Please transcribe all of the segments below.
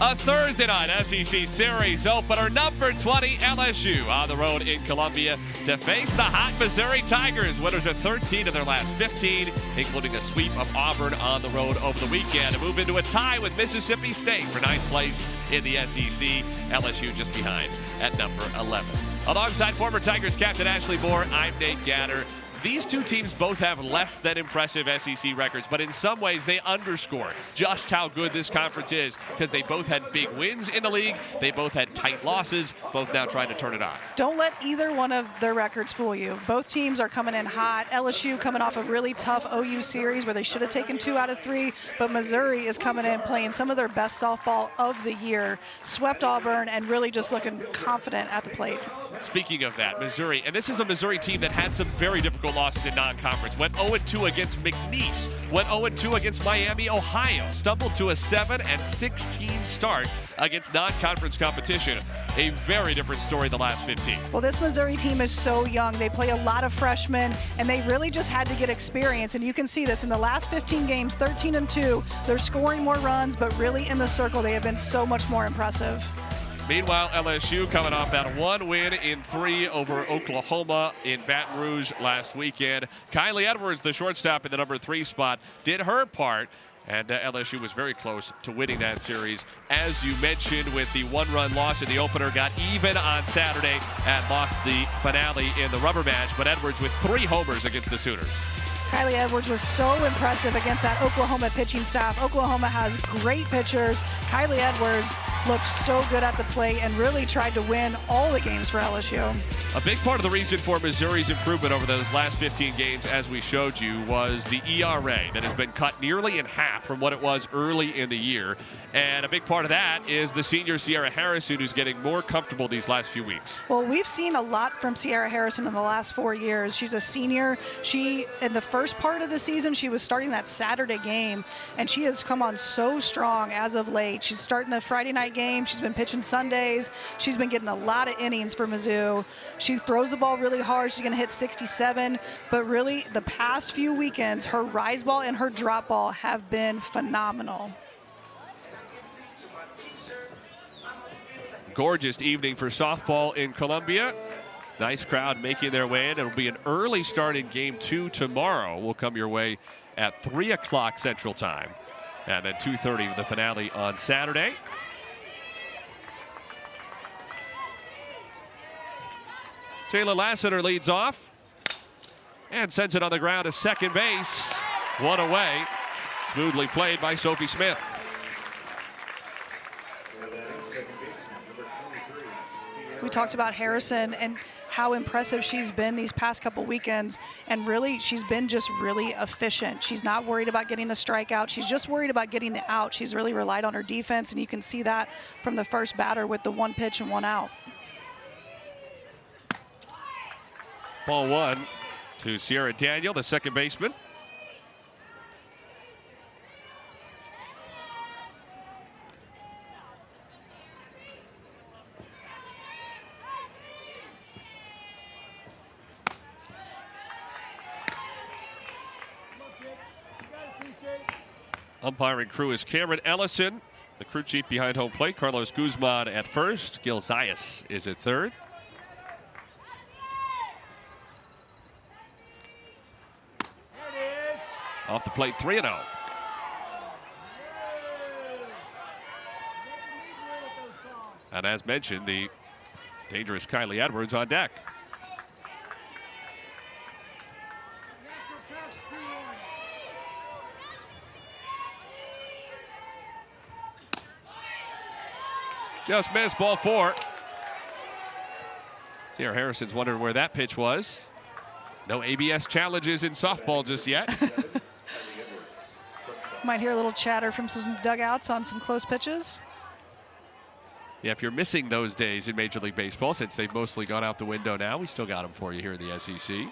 A Thursday night SEC Series opener, number 20 LSU on the road in Columbia to face the hot Missouri Tigers. Winners of 13 of their last 15, including a sweep of Auburn on the road over the weekend. To move into a tie with Mississippi State for 9th place in the SEC. LSU just behind at number 11. Alongside former Tigers captain Ashley Moore, I'm Nate Gatter. These two teams both have less than impressive SEC records, but in some ways they underscore just how good this conference is because they both had big wins in the league. They both had tight losses, both now trying to turn it on. Don't let either one of their records fool you. Both teams are coming in hot. LSU coming off a really tough OU series where they should have taken 2 out of 3, but Missouri is coming in playing some of their best softball of the year, swept Auburn, and really just looking confident at the plate. Speaking of that, Missouri, and this is a Missouri team that had some very difficult losses in non-conference. Went 0-2 against McNeese, went 0-2 against Miami, Ohio, stumbled to a 7-16 start against non-conference competition. A very different story the last 15. Well, this Missouri team is so young. They play a lot of freshmen, and they really just had to get experience, and you can see this in the last 15 games, 13-2. They're scoring more runs, but really in the circle, they have been so much more impressive. Meanwhile, LSU coming off that 1 win in 3 over Oklahoma in Baton Rouge last weekend. Kylie Edwards, the shortstop in the number 3 spot, did her part, and LSU was very close to winning that series. As you mentioned, with the 1-run loss in the opener, got even on Saturday and lost the finale in the rubber match, but Edwards with 3 homers against the Sooners. Kylie Edwards was so impressive against that Oklahoma pitching staff. Oklahoma has great pitchers. Kylie Edwards looked so good at the plate and really tried to win all the games for LSU. A big part of the reason for Missouri's improvement over those last 15 games, as we showed you, was the ERA that has been cut nearly in half from what it was early in the year. And a big part of that is the senior Sierra Harrison, who's getting more comfortable these last few weeks. Well, we've seen a lot from Sierra Harrison in the last 4 years. She's a senior. She, in the first part of the season, she was starting that Saturday game, and she has come on so strong as of late. She's starting the Friday night game. She's been pitching Sundays. She's been getting a lot of innings for Mizzou. She throws the ball really hard. She's going to hit 67, but really the past few weekends, her rise ball and her drop ball have been phenomenal. Gorgeous evening for softball in Columbia. Nice crowd making their way in. It'll be an early start in Game 2 tomorrow. Will come your way at 3 o'clock Central Time. And then 2:30 the finale on Saturday. Taylor Lassiter leads off and sends it on the ground to second base. One away. Smoothly played by Sophie Smith. We talked about Harrison and how impressive she's been these past couple weekends, and really she's been just really efficient. She's not worried about getting the strikeout. She's just worried about getting the out. She's really relied on her defense, and you can see that from the first batter with the 1 pitch and 1 out. Ball 1 to Sierra Daniel, the second baseman. Umpiring crew is Cameron Ellison. The crew chief behind home plate, Carlos Guzman at first. Gil Zayas is at third. Off the plate, 3-0. And as mentioned, the dangerous Kylie Edwards on deck. Just missed, ball 4. Sierra Harrison's wondering where that pitch was. No ABS challenges in softball just yet. Might hear a little chatter from some dugouts on some close pitches. Yeah, if you're missing those days in Major League Baseball, since they've mostly gone out the window now, we still got them for you here in the SEC.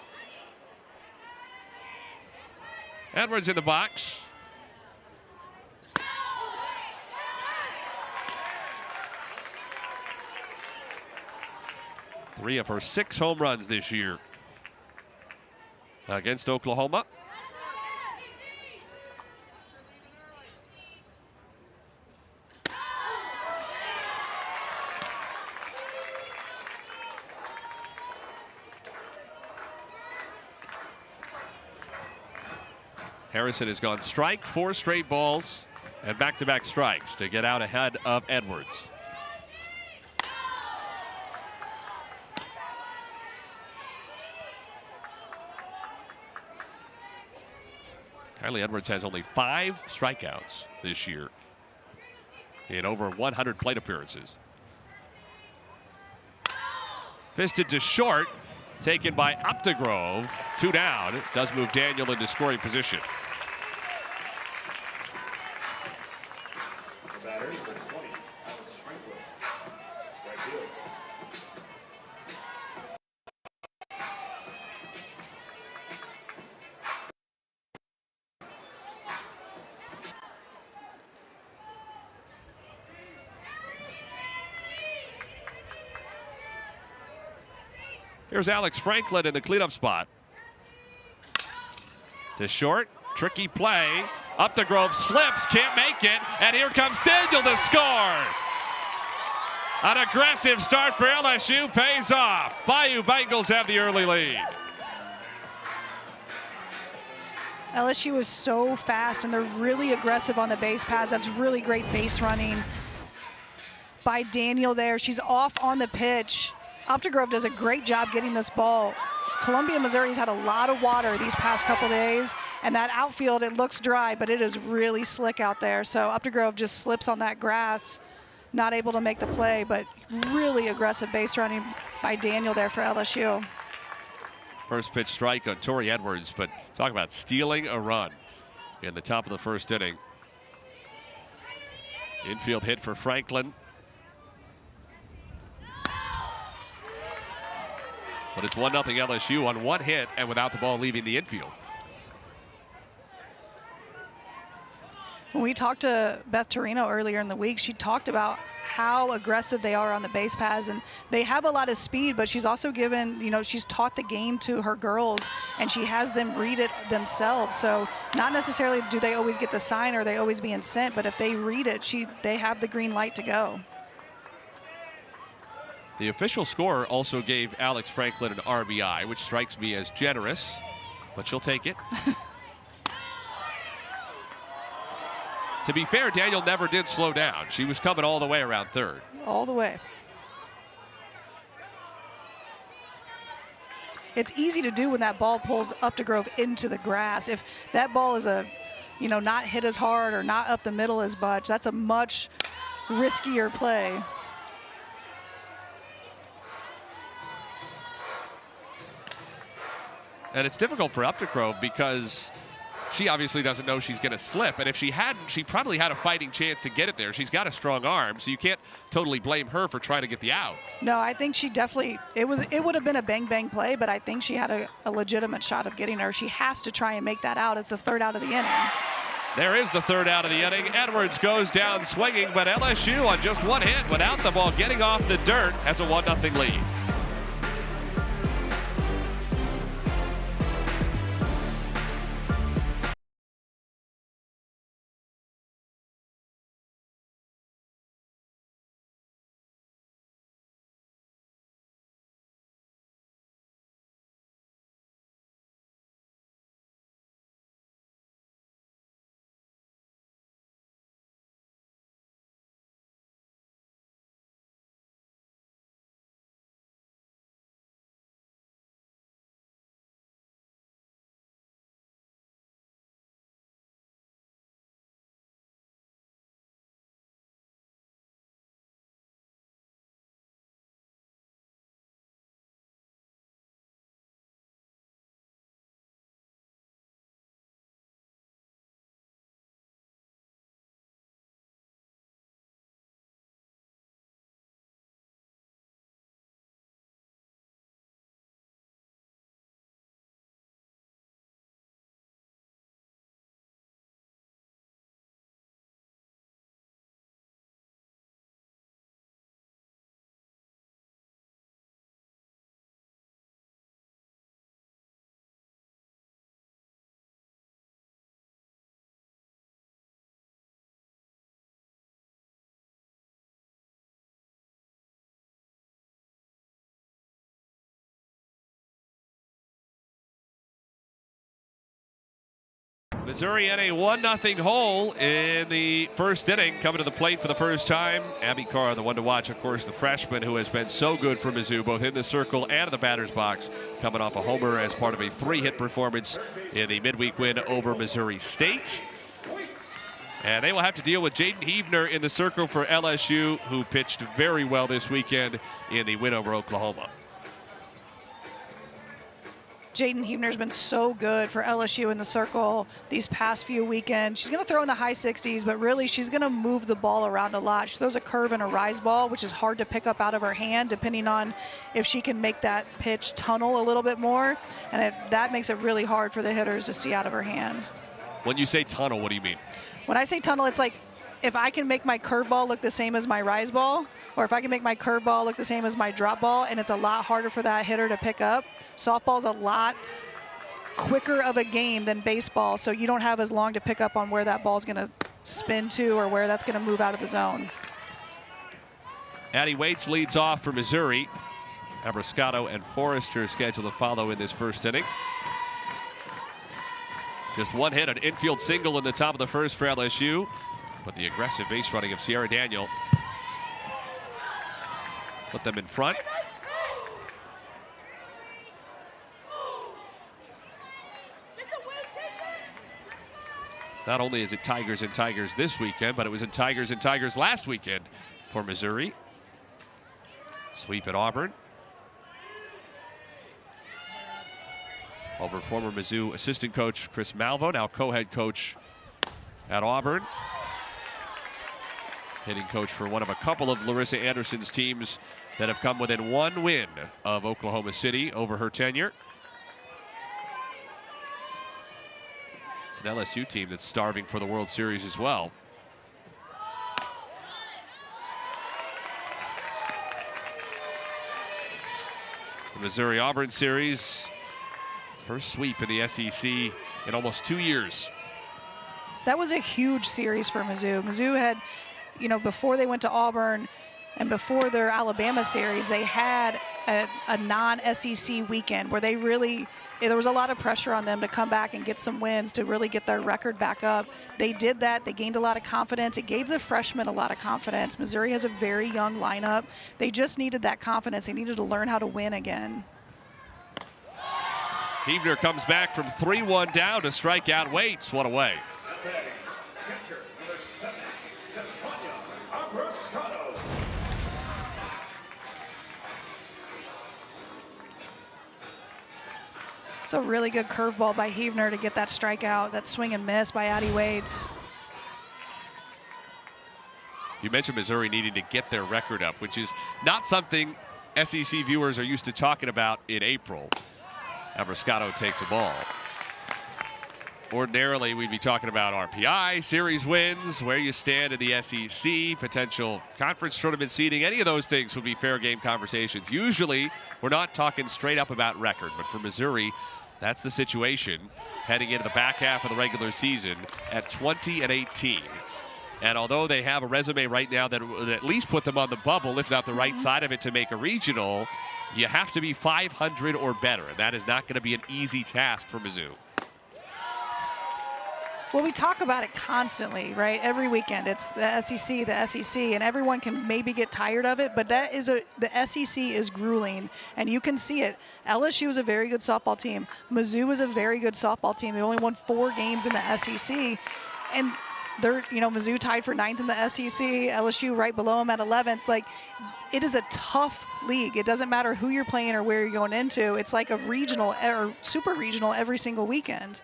Edwards in the box. Three of her 6 home runs this year against Oklahoma. Harrison has gone strike 4 straight balls and back-to-back strikes to get out ahead of Edwards. Kylie Edwards has only 5 strikeouts this year in over 100 plate appearances. Fisted to short, taken by Updegrove. 2 down. It does move Daniel into scoring position. Here's Alex Franklin in the cleanup spot. To short, tricky play. Updegrove slips, can't make it, and here comes Daniel to score. An aggressive start for LSU pays off. Bayou Bengals have the early lead. LSU is so fast, and they're really aggressive on the base paths. That's really great base running by Daniel there. She's off on the pitch. Updegrove does a great job getting this ball. Columbia, Missouri's had a lot of water these past couple days, and that outfield, it looks dry, but it is really slick out there. So Updegrove just slips on that grass, not able to make the play, but really aggressive base running by Daniel there for LSU. First pitch strike on Tori Edwards, but talk about stealing a run in the top of the first inning. Infield hit for Franklin. But it's 1-0 LSU on 1 hit and without the ball leaving the infield. When we talked to Beth Torino earlier in the week, she talked about how aggressive they are on the base paths, and they have a lot of speed, but she's also given, she's taught the game to her girls, and she has them read it themselves. So not necessarily do they always get the sign or they always being sent, but if they read it, they have the green light to go. The official score also gave Alex Franklin an RBI, which strikes me as generous, but she'll take it. To be fair, Daniel never did slow down. She was coming all the way around third. All the way. It's easy to do when that ball pulls Updegrove into the grass. If that ball is not hit as hard or not up the middle as much, that's a much riskier play. And it's difficult for Updegrove because she obviously doesn't know she's going to slip. And if she hadn't, she probably had a fighting chance to get it there. She's got a strong arm, so you can't totally blame her for trying to get the out. No, I think she definitely, it would have been a bang-bang play, but I think she had a legitimate shot of getting her. She has to try and make that out. It's the 3rd out of the inning. There is the 3rd out of the inning. Edwards goes down swinging, but LSU on just 1 hit without the ball getting off the dirt has a 1-0 lead. Missouri in a 1-0 hole in the first inning. Coming to the plate for the first time, Abby Carr, the one to watch, of course, the freshman who has been so good for Mizzou, both in the circle and in the batter's box, coming off a homer as part of a 3-hit performance in the midweek win over Missouri State. And they will have to deal with Jaden Heavner in the circle for LSU, who pitched very well this weekend in the win over Oklahoma. Jaden Heavner's been so good for LSU in the circle these past few weekends. She's going to throw in the high 60s, but really she's going to move the ball around a lot. She throws a curve and a rise ball, which is hard to pick up out of her hand, depending on if she can make that pitch tunnel a little bit more. And that makes it really hard for the hitters to see out of her hand. When you say tunnel, what do you mean? When I say tunnel, it's like if I can make my curveball look the same as my rise ball, or if I can make my curveball look the same as my drop ball, and it's a lot harder for that hitter to pick up. Softball's a lot quicker of a game than baseball, so you don't have as long to pick up on where that ball's going to spin to or where that's going to move out of the zone. Addie Waits leads off for Missouri. Abrascato and Forrester scheduled to follow in this first inning. Just one hit, an infield single in the top of the first for LSU, but the aggressive base running of Sierra Daniel put them in front. Not only is it Tigers and Tigers this weekend, but it was in Tigers and Tigers last weekend for Missouri. Sweep at Auburn. Over former Mizzou assistant coach Chris Malvo, now co-head coach at Auburn. Hitting coach for one of a couple of Larissa Anderson's teams that have come within one win of Oklahoma City over her tenure. It's an LSU team that's starving for the World Series as well. The Missouri-Auburn series, first sweep in the SEC in almost 2 years. That was a huge series for Mizzou. Mizzou had, you know, before they went to Auburn and before their Alabama series, they had a non-SEC weekend where they really, there was a lot of pressure on them to come back and get some wins to really get their record back up. They did that. They gained a lot of confidence. It gave the freshmen a lot of confidence. Missouri has a very young lineup. They just needed that confidence. They needed to learn how to win again. Heavner comes back from 3-1 down to strike out Waits. One away. It's a really good curveball by Heavner to get that strikeout, that swing and miss by Addie Waits. You mentioned Missouri needing to get their record up, which is not something SEC viewers are used to talking about in April. Abrascato takes a ball. Ordinarily, we'd be talking about RPI, series wins, where you stand in the SEC, potential conference tournament seeding. Any of those things would be fair game conversations. Usually, we're not talking straight up about record, but for Missouri, that's the situation heading into the back half of the regular season at 20-18. And although they have a resume right now that would at least put them on the bubble, if not the right side of it, to make a regional, you have to be 500 or better. And that is not going to be an easy task for Mizzou. Well, we talk about it constantly, right? Every weekend, it's the SEC, and everyone can maybe get tired of it, but the SEC is grueling, and you can see it. LSU is a very good softball team. Mizzou is a very good softball team. They only won 4 games in the SEC, and they're, you know, Mizzou tied for 9th in the SEC, LSU right below them at 11th. Like, it is a tough league. It doesn't matter who you're playing or where you're going into. It's like a regional or super regional every single weekend.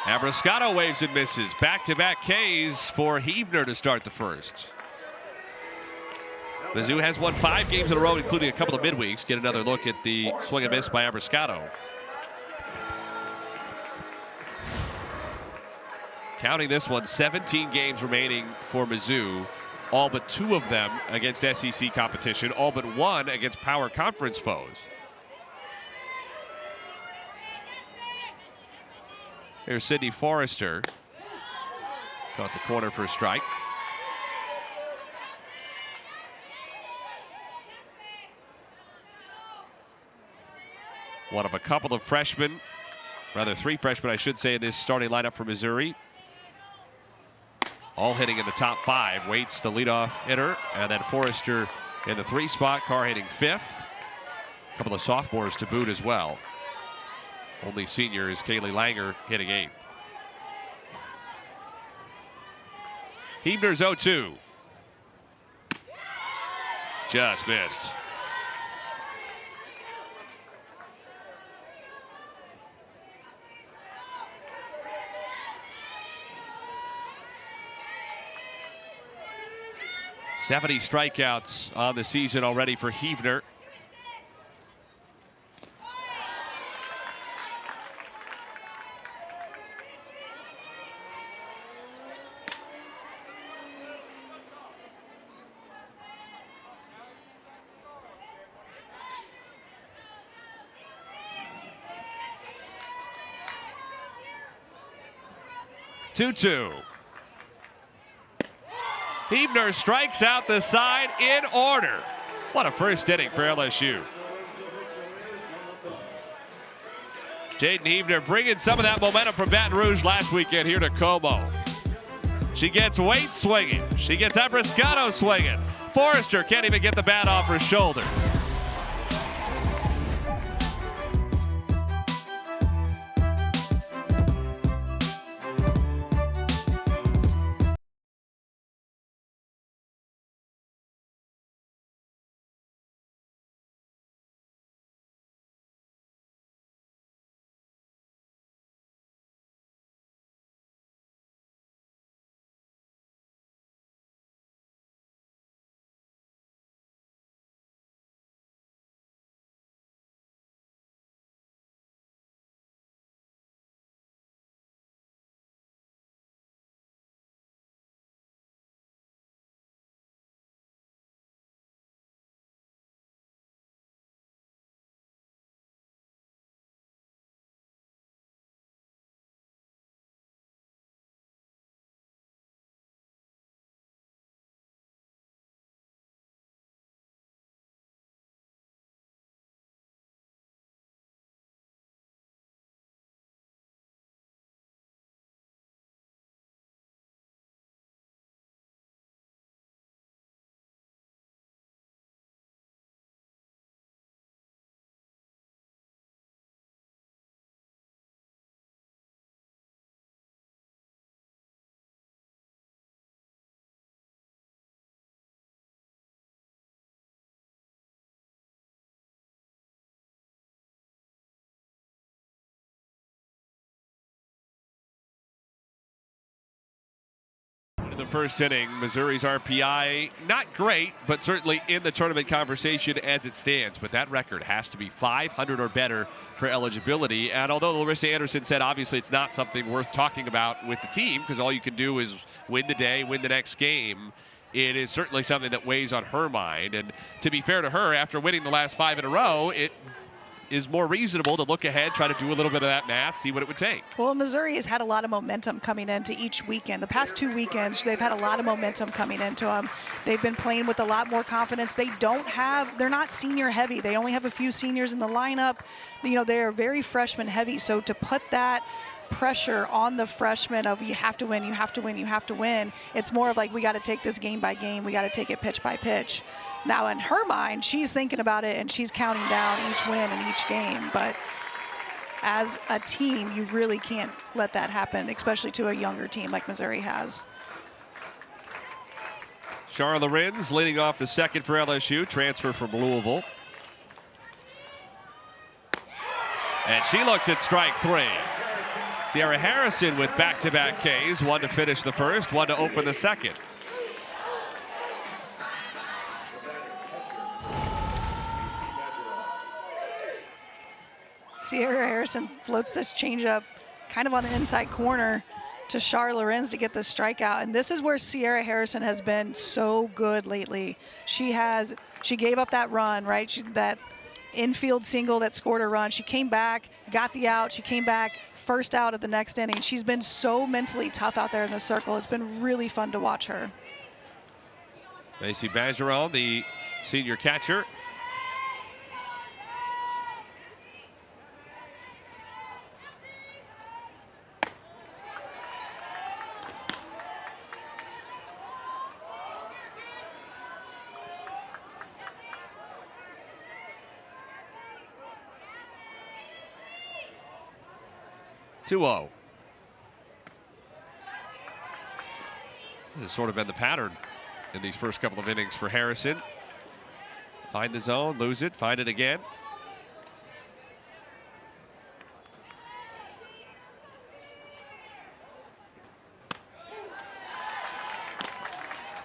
Abrascato waves and misses. Back-to-back Ks for Heavner to start the first. Mizzou has won 5 games in a row, including a couple of midweeks. Get another look at the swing and miss by Abrascato. Counting this one, 17 games remaining for Mizzou. All but 2 of them against SEC competition. All but 1 against power conference foes. Here's Sydney Forrester. Caught the corner for a strike. One of a couple of freshmen Rather, 3 freshmen, I should say, in this starting lineup for Missouri. All hitting in the top 5. Waits the leadoff hitter, and then Forrester in the 3 spot. Carr hitting 5th. A couple of sophomores to boot as well. Only senior is Kaylee Langer hitting 8th. Huebner's 0-2. Just missed. "70 strikeouts on the season already for Huebner. Two. Huebner strikes out the side in order. What a first inning for LSU. Jaden Huebner bringing some of that momentum from Baton Rouge last weekend here to Como. She gets Waite swinging. She gets Abrascato swinging. Forrester can't even get the bat off her shoulder. In the first inning, Missouri's RPI not great, but certainly in the tournament conversation as it stands. But that record has to be 500 or better for eligibility. And although Larissa Anderson said obviously it's not something worth talking about with the team because all you can do is win the day, win the next game, it is certainly something that weighs on her mind. And to be fair to her, after winning the last 5 in a row, it is more reasonable to look ahead, try to do a little bit of that math, see what it would take. Well, Missouri has had a lot of momentum coming into each weekend. The past 2 weekends, they've had a lot of momentum coming into them. They've been playing with a lot more confidence. They're not senior heavy. They only have a few seniors in the lineup. You know, they're very freshman heavy. So to put that pressure on the freshmen of you have to win, you have to win, you have to win, it's more of like we got to take this game by game. We got to take it pitch by pitch. Now, in her mind, she's thinking about it and she's counting down each win and each game. But as a team, you really can't let that happen, especially to a younger team like Missouri has. Charla Lorenz leading off the second for LSU, transfer from Louisville. And she looks at strike 3. Sierra Harrison with back-to-back Ks, one to finish the first, one to open the second. Sierra Harrison floats this changeup kind of on the inside corner to Charla Lorenz to get the strikeout. And this is where Sierra Harrison has been so good lately. She gave up that run, right? That infield single that scored a run. She came back, got the out. She came back, first out of the next inning. She's been so mentally tough out there in the circle. It's been really fun to watch her. Macy Bergeron, the senior catcher. 2-0. This has sort of been the pattern in these first couple of innings for Harrison. Find the zone, lose it, find it again.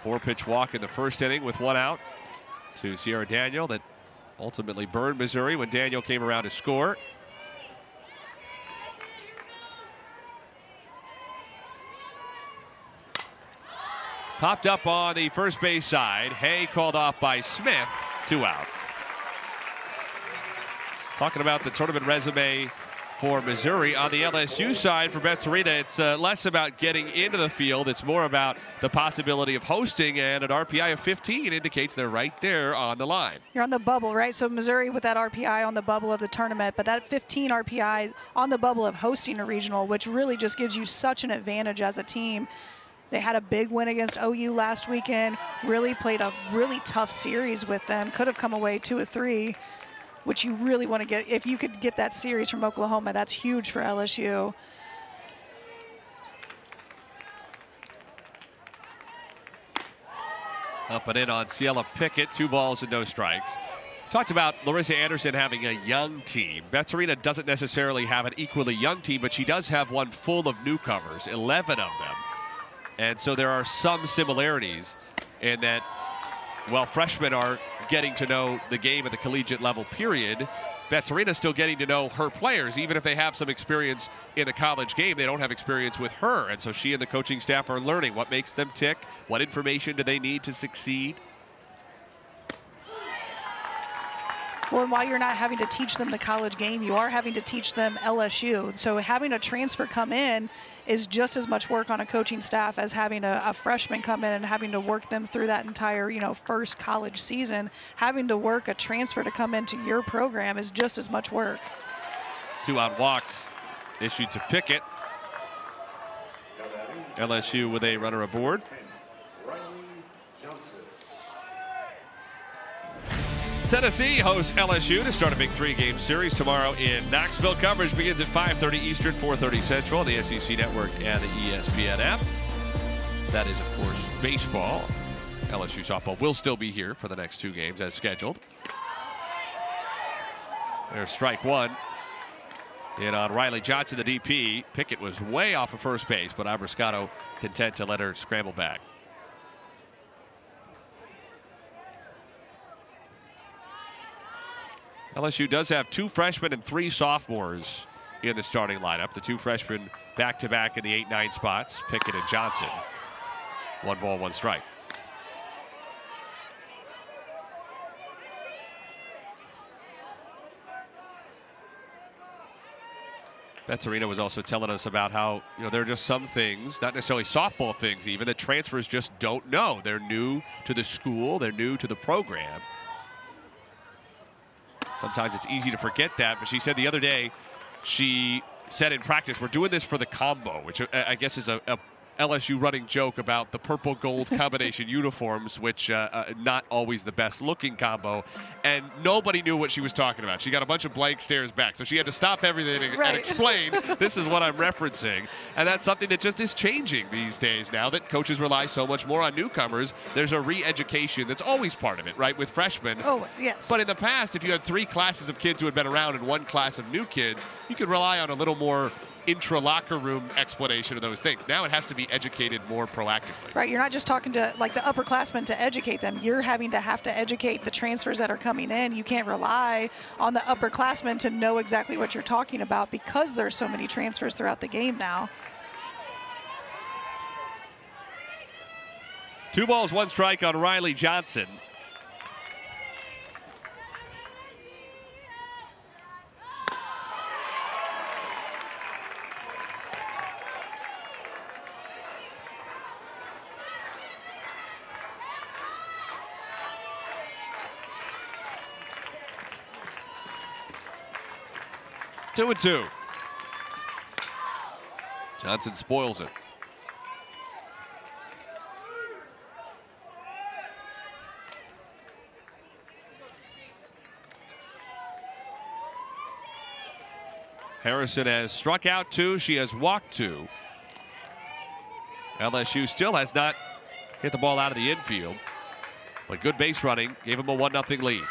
Four-pitch walk in the first inning with one out to Sierra Daniel that ultimately burned Missouri when Daniel came around to score. Popped up on the first base side. Hay called off by Smith. 2 out. Talking about the tournament resume for Missouri. On the LSU side for Betzarina, it's less about getting into the field. It's more about the possibility of hosting, and an RPI of 15 indicates they're right there on the line. You're on the bubble, right? So Missouri with that RPI on the bubble of the tournament, but that 15 RPI on the bubble of hosting a regional, which really just gives you such an advantage as a team. They had a big win against OU last weekend, really played a really tough series with them, could have come away 2 of 3, which you really want to get. If you could get that series from Oklahoma, that's huge for LSU. Up and in on Ciela Pickett, 2 balls and no strikes. Talked about Larissa Anderson having a young team. Betzarina doesn't necessarily have an equally young team, but she does have one full of newcomers, 11 of them. And so there are some similarities in that, while freshmen are getting to know the game at the collegiate level, period, Betzarina's still getting to know her players. Even if they have some experience in the college game, they don't have experience with her. And so she and the coaching staff are learning what makes them tick, what information do they need to succeed. Well, and while you're not having to teach them the college game, you are having to teach them LSU. So having a transfer come in is just as much work on a coaching staff as having a freshman come in and having to work them through that entire, first college season. Having to work a transfer to come into your program is just as much work. 2-out walk issued to Pickett. LSU with a runner aboard. Tennessee hosts LSU to start a big 3-game series tomorrow in Knoxville. Coverage begins at 5:30 Eastern, 4:30 Central on the SEC Network and the ESPN app. That is, of course, baseball. LSU softball will still be here for the next 2 games as scheduled. There's strike 1. And on Riley Johnson, the DP, Pickett was way off of first base, but Abrascato content to let her scramble back. LSU does have 2 freshmen and 3 sophomores in the starting lineup. The 2 freshmen back-to-back in the 8-9 spots, Pickett and Johnson. 1 ball, 1 strike. Betzarina was also telling us about how, there are just some things, not necessarily softball things even, that transfers just don't know. They're new to the school, they're new to the program. Sometimes it's easy to forget that, but she said the other day, she said in practice, we're doing this for the combo, which I guess is a LSU running joke about the purple gold combination uniforms, which not always the best looking combo. And nobody knew what she was talking about. She got a bunch of blank stares back. So she had to stop everything and explain, this is what I'm referencing. And that's something that just is changing these days now that coaches rely so much more on newcomers. There's a re-education that's always part of it, right, with freshmen. Oh, yes. But in the past, if you had 3 classes of kids who had been around and 1 class of new kids, you could rely on a little more intra-locker room explanation of those things. Now it has to be educated more proactively. Right, you're not just talking to the upperclassmen to educate them. You're having to educate the transfers that are coming in. You can't rely on the upperclassmen to know exactly what you're talking about because there's so many transfers throughout the game now. 2 balls, 1 strike on Riley Johnson. Two and 2. Johnson spoils it. Harrison has struck out 2. She has walked 2. LSU still has not hit the ball out of the infield. But good base running gave them a 1-0 lead.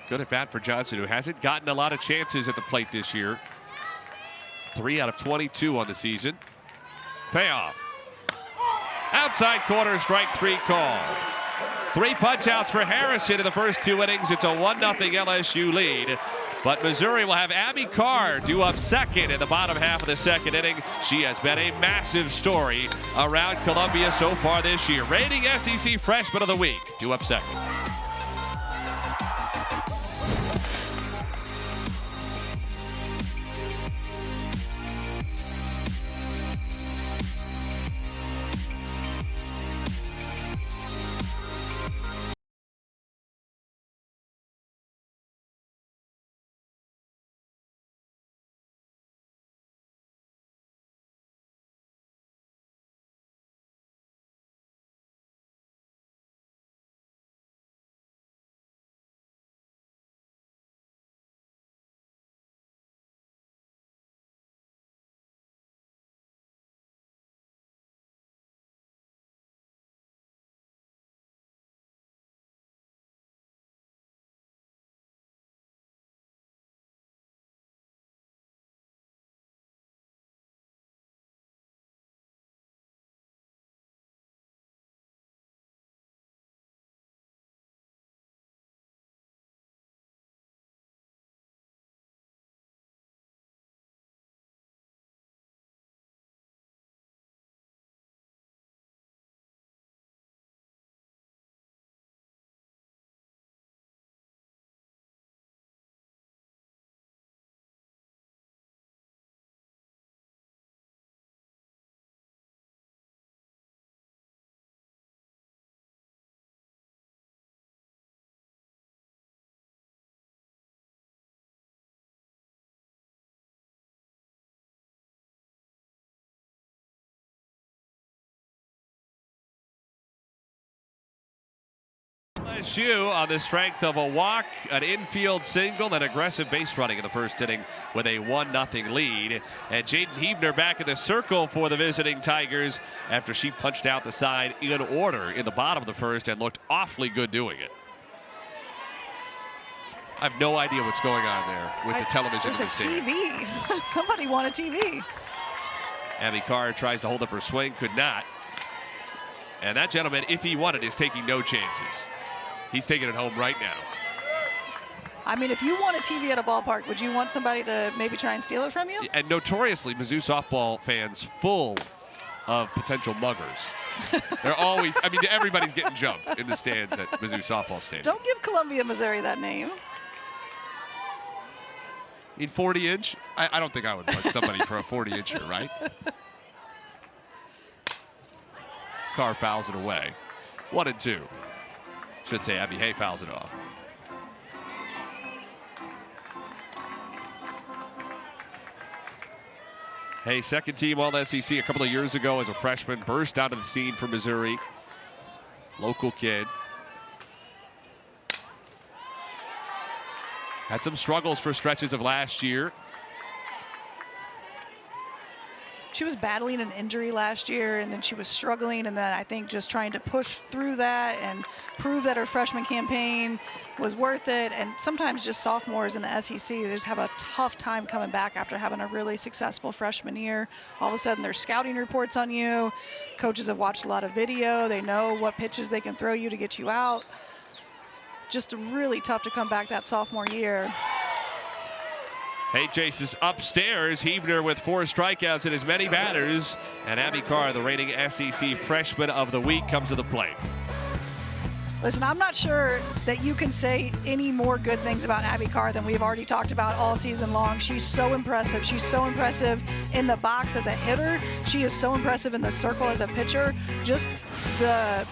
Good at bat for Johnson, who hasn't gotten a lot of chances at the plate this year. 3 out of 22 on the season. Payoff. Outside corner, strike 3 call. 3 punch-outs for Harrison in the first 2 innings. It's a 1-0 LSU lead. But Missouri will have Abby Carr due up second in the bottom half of the second inning. She has been a massive story around Columbia so far this year. Reigning SEC Freshman of the Week, due up second. LSU on the strength of a walk, an infield single, and aggressive base running in the first inning with a 1-0 lead. And Jaden Heavner back in the circle for the visiting Tigers after she punched out the side in order in the bottom of the first and looked awfully good doing it. I have no idea what's going on there with the television in the stands. TV. Somebody won a TV. Abby Carr tries to hold up her swing, could not. And that gentleman, if he wanted, is taking no chances. He's taking it home right now. I mean, if you want a TV at a ballpark, would you want somebody to maybe try and steal it from you? And notoriously, Mizzou softball fans full of potential muggers. They're always, I mean, everybody's getting jumped in the stands at Mizzou softball stadium. Don't give Columbia, Missouri that name. Need 40-inch? I don't think I would punch somebody for a 40-incher, right? Carr fouls it away. 1-2. Should say Abby Hay fouls it off. Hey, second team All-SEC a couple of years ago as a freshman, burst out of the scene for Missouri. Local kid. Had some struggles for stretches of last year. She was battling an injury last year, and then she was struggling, and then I think just trying to push through that and prove that her freshman campaign was worth it. And sometimes just sophomores in the SEC, they just have a tough time coming back after having a really successful freshman year. All of a sudden, there's scouting reports on you. Coaches have watched a lot of video. They know what pitches they can throw you to get you out. Just really tough to come back that sophomore year. Hey, Chase is upstairs. Heavner with 4 strikeouts and as many batters. And Abby Carr, the reigning SEC Freshman of the Week, comes to the plate. Listen, I'm not sure that you can say any more good things about Abby Carr than we've already talked about all season long. She's so impressive. She's so impressive in the box as a hitter. She is so impressive in the circle as a pitcher. Just the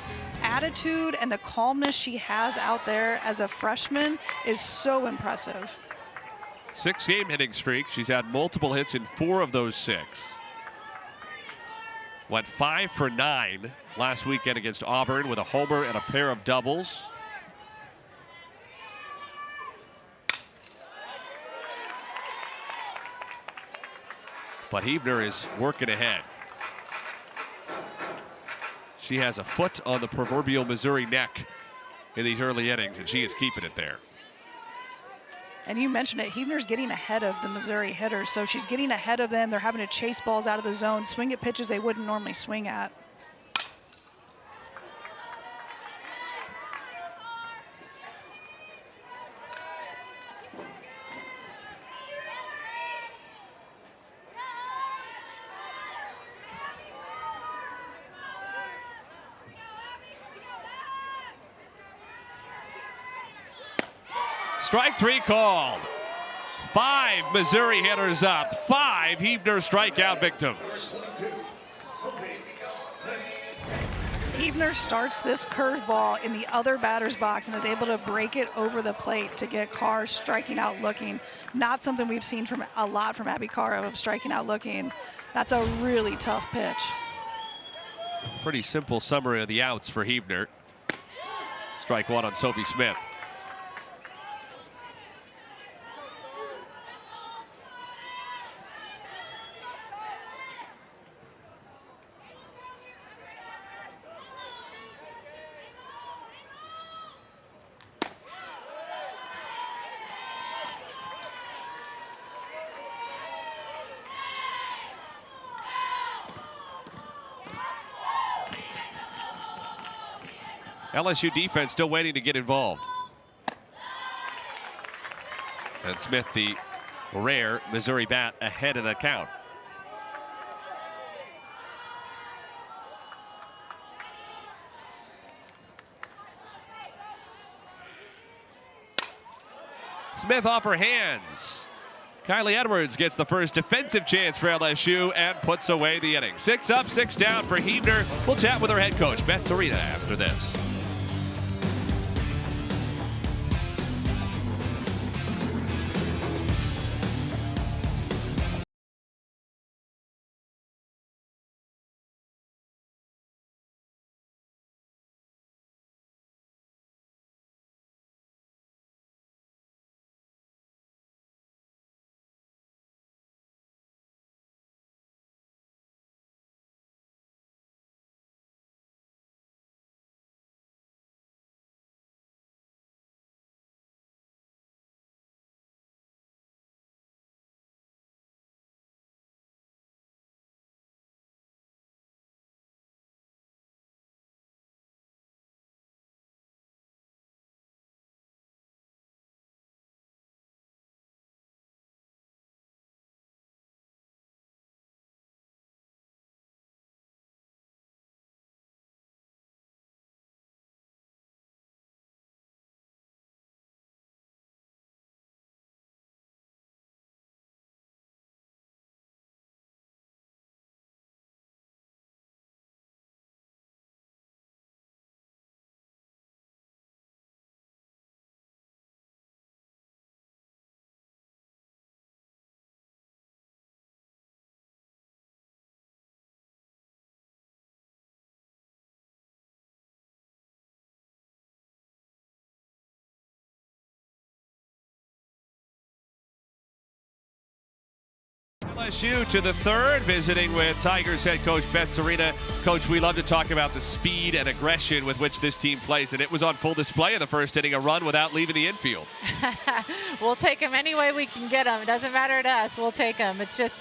attitude and the calmness she has out there as a freshman is so impressive. 6-game hitting streak. She's had multiple hits in 4 of those 6. Went 5 for 9 last weekend against Auburn with a homer and a pair of doubles. But Huebner is working ahead. She has a foot on the proverbial Missouri neck in these early innings, and she is keeping it there. And you mentioned it, Huebner's getting ahead of the Missouri hitters, so she's getting ahead of them. They're having to chase balls out of the zone, swing at pitches they wouldn't normally swing at. Strike 3 called. 5 Missouri hitters up, 5 Huebner strikeout victims. Huebner starts this curveball in the other batter's box and is able to break it over the plate to get Carr striking out looking. Not something we've seen from a lot from Abby Carr of striking out looking. That's a really tough pitch. Pretty simple summary of the outs for Huebner. Strike 1 on Sophie Smith. LSU defense still waiting to get involved. And Smith, the rare Missouri bat, ahead of the count. Smith off her hands. Kylie Edwards gets the first defensive chance for LSU and puts away the inning. 6 up, 6 down for Huebner. We'll chat with her head coach, Beth Torita, after this. LSU to the third, visiting with Tigers head coach Beth Torita. Coach, we love to talk about the speed and aggression with which this team plays, and it was on full display in the first inning, a run without leaving the infield. We'll take them any way we can get them. It doesn't matter to us. We'll take them. It's just,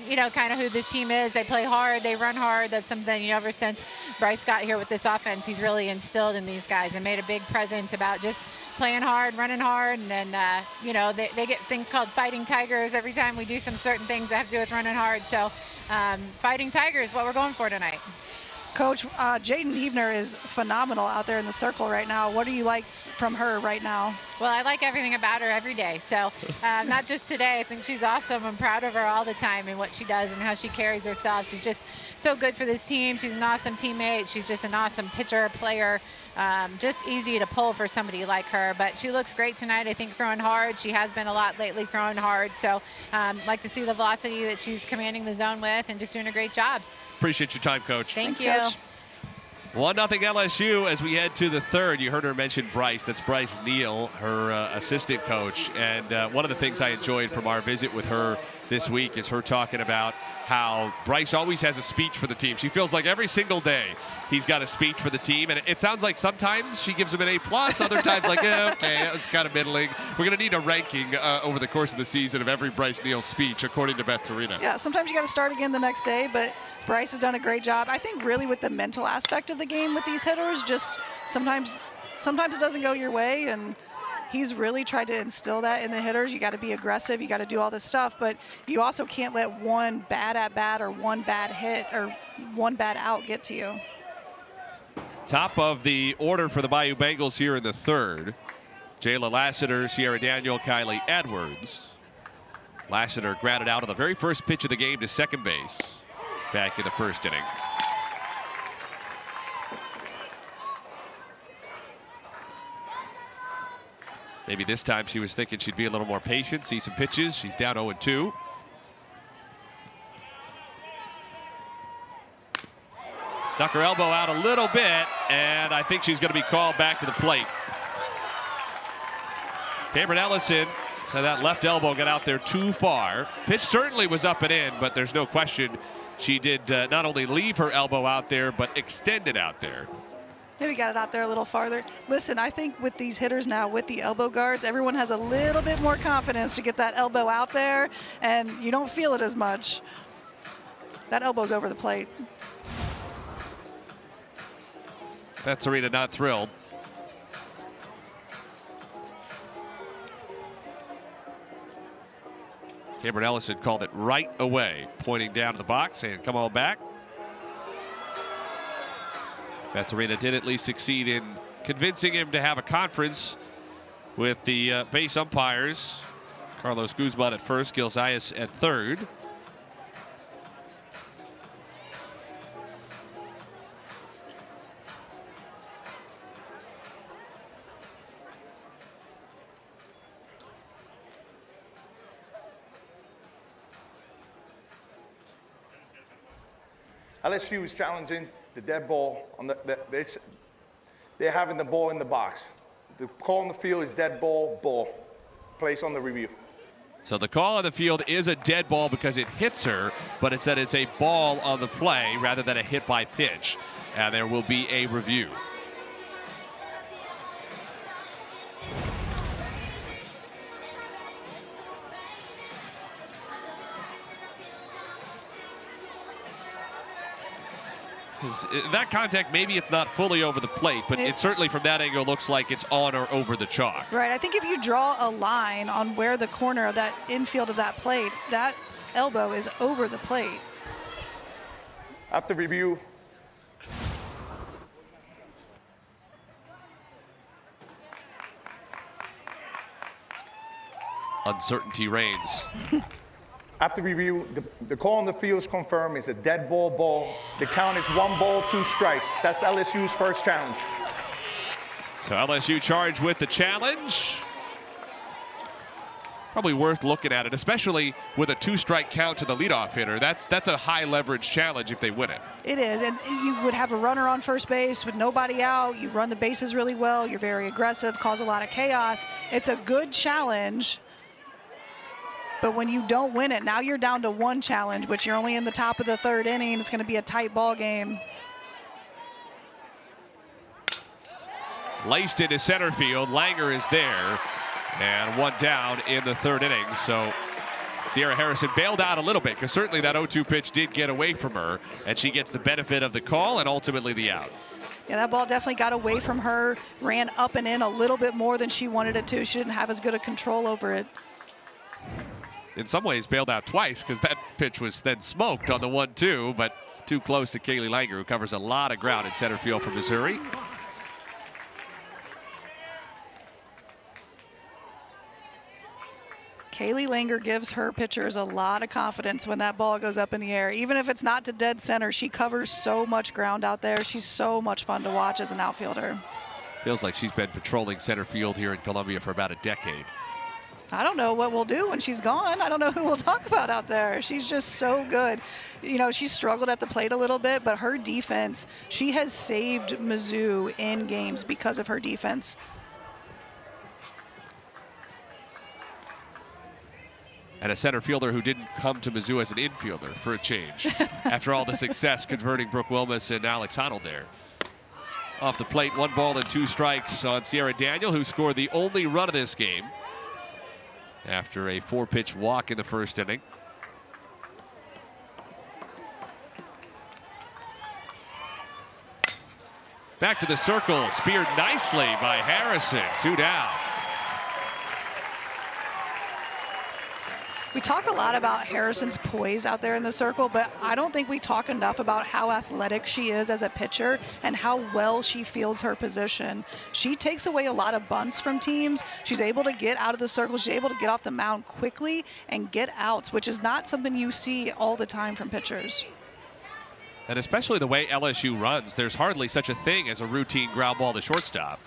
you know, kind of who this team is. They play hard. They run hard. That's something, you know, ever since Bryce got here with this offense, he's really instilled in these guys and made a big presence about just playing hard, running hard, and then, you know, they get things called fighting tigers every time we do some certain things that have to do with running hard. So fighting tigers is what we're going for tonight. Coach, Jaden Huebner is phenomenal out there in the circle right now. What do you like from her right now? Well, I like everything about her every day. So not just today. I think she's awesome. I'm proud of her all the time and what she does and how she carries herself. She's just so good for this team. She's an awesome teammate. She's just an awesome pitcher, player. Just easy to pull for somebody like her. But she looks great tonight, I think, throwing hard. She has been a lot lately throwing hard. So like to see the velocity that she's commanding the zone with and just doing a great job. Appreciate your time, Coach. Thank Thanks, you. Coach. 1-0 LSU as we head to the third. You heard her mention Bryce. That's Bryce Neal, her assistant coach. And one of the things I enjoyed from our visit with her this week is her talking about how Bryce always has a speech for the team. She feels like every single day he's got a speech for the team. And it sounds like sometimes she gives him an A+, other times like, okay, it's kind of middling. We're going to need a ranking over the course of the season of every Bryce Neal speech, according to Beth Torina. Yeah, sometimes you got to start again the next day, but Bryce has done a great job. I think really with the mental aspect of the game with these hitters, just sometimes it doesn't go your way, and he's really tried to instill that in the hitters. You got to be aggressive, you got to do all this stuff, but you also can't let one bad at bat or one bad hit or one bad out get to you. Top of the order for the Bayou Bengals here in the third. Jayla Lassiter, Sierra Daniel, Kylie Edwards. Lassiter grounded out on the very first pitch of the game to second base back in the first inning. Maybe this time she was thinking she'd be a little more patient, see some pitches. She's down 0-2. Stuck her elbow out a little bit, and I think she's going to be called back to the plate. Cameron Ellison said that left elbow got out there too far. Pitch certainly was up and in, but there's no question she did not only leave her elbow out there, but extend it out there. Maybe got it out there a little farther. Listen, I think with these hitters now, with the elbow guards, everyone has a little bit more confidence to get that elbow out there, and you don't feel it as much. That elbow's over the plate. That's Serena not thrilled. Cameron Ellison called it right away, pointing down to the box, saying, come on back. Batarina did at least succeed in convincing him to have a conference with the base umpires. Carlos Guzman at first, Gil Zayas at third. LSU is challenging the dead ball on they're having the ball in the box. The call on the field is dead ball. Place on the review. So the call on the field is a dead ball because it hits her, but it's that it's a ball on the play rather than a hit by pitch. And there will be a review. That contact, maybe it's not fully over the plate, but it certainly from that angle looks like it's on or over the chalk. Right, I think if you draw a line on where the corner of that infield of that plate, that elbow is over the plate. After review. Uncertainty reigns. After review, the call on the field is confirmed. It's a dead ball. The count is 1 ball, 2 strikes. That's LSU's first challenge. So LSU charged with the challenge. Probably worth looking at it, especially with a 2-strike count to the leadoff hitter. That's a high leverage challenge if they win it. It is, and you would have a runner on first base with nobody out. You run the bases really well. You're very aggressive, cause a lot of chaos. It's a good challenge. But when you don't win it, now you're down to 1 challenge, which you're only in the top of the 3rd inning. It's going to be a tight ball game. Laced into center field. Langer is there. And 1 down in the 3rd inning. So Sierra Harrison bailed out a little bit because certainly that 0-2 pitch did get away from her. And she gets the benefit of the call and ultimately the out. Yeah, that ball definitely got away from her. Ran up and in a little bit more than she wanted it to. She didn't have as good a control over it. In some ways bailed out twice because that pitch was then smoked on the 1-2, but too close to Kaylee Langer, who covers a lot of ground in center field for Missouri. Kaylee Langer gives her pitchers a lot of confidence when that ball goes up in the air. Even if it's not to dead center, she covers so much ground out there. She's so much fun to watch as an outfielder. Feels like she's been patrolling center field here in Columbia for about a decade. I don't know what we'll do when she's gone. I don't know who we'll talk about out there. She's just so good. You know, she struggled at the plate a little bit, but her defense, she has saved Mizzou in games because of her defense. And a center fielder who didn't come to Mizzou as an infielder for a change after all the success converting Brooke Wilmus and Alex Honnold there. Off the plate, 1 ball and 2 strikes on Sierra Daniel, who scored the only run of this game after a 4-pitch walk in the first inning. Back to the circle, speared nicely by Harrison, 2 down. We talk a lot about Harrison's poise out there in the circle, but I don't think we talk enough about how athletic she is as a pitcher and how well she fields her position. She takes away a lot of bunts from teams. She's able to get out of the circle. She's able to get off the mound quickly and get outs, which is not something you see all the time from pitchers. And especially the way LSU runs, there's hardly such a thing as a routine ground ball to shortstop.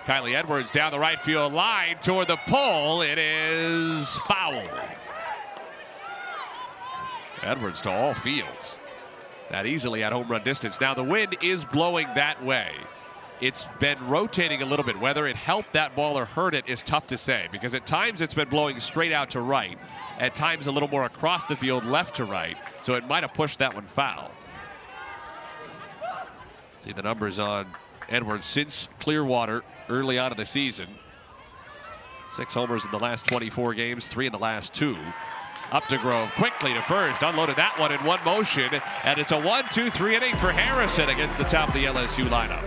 Kylie Edwards down the right field line toward the pole. It is foul. Edwards to all fields. That easily at home run distance. Now the wind is blowing that way. It's been rotating a little bit. Whether it helped that ball or hurt it is tough to say, because at times it's been blowing straight out to right. At times a little more across the field left to right. So it might have pushed that one foul. See the numbers on Edwards since Clearwater early on in the season. 6 homers in the last 24 games, 3 in the last 2. Updegrove quickly to first, unloaded that one in one motion, and it's a 1-2-3 inning for Harrison against the top of the LSU lineup.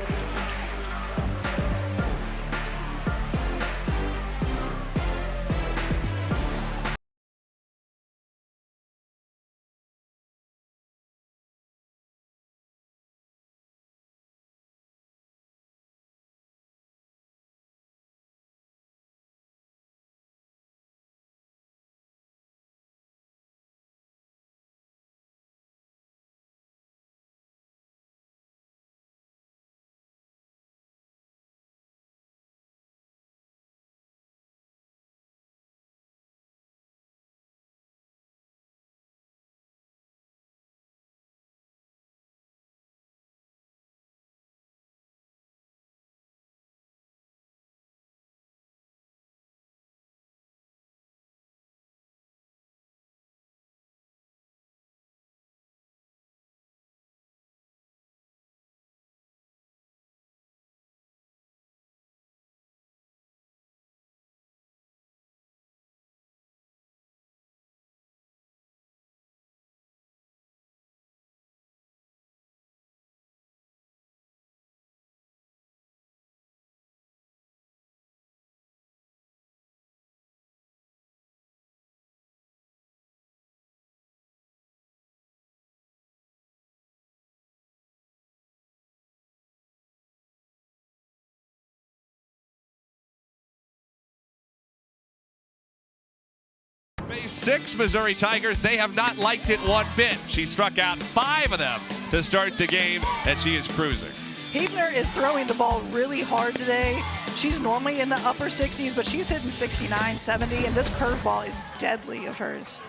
Base 6 Missouri Tigers, they have not liked it one bit. She struck out 5 of them to start the game, and she is cruising. Hebner is throwing the ball really hard today. She's normally in the upper 60s, but she's hitting 69, 70, and this curveball is deadly of hers.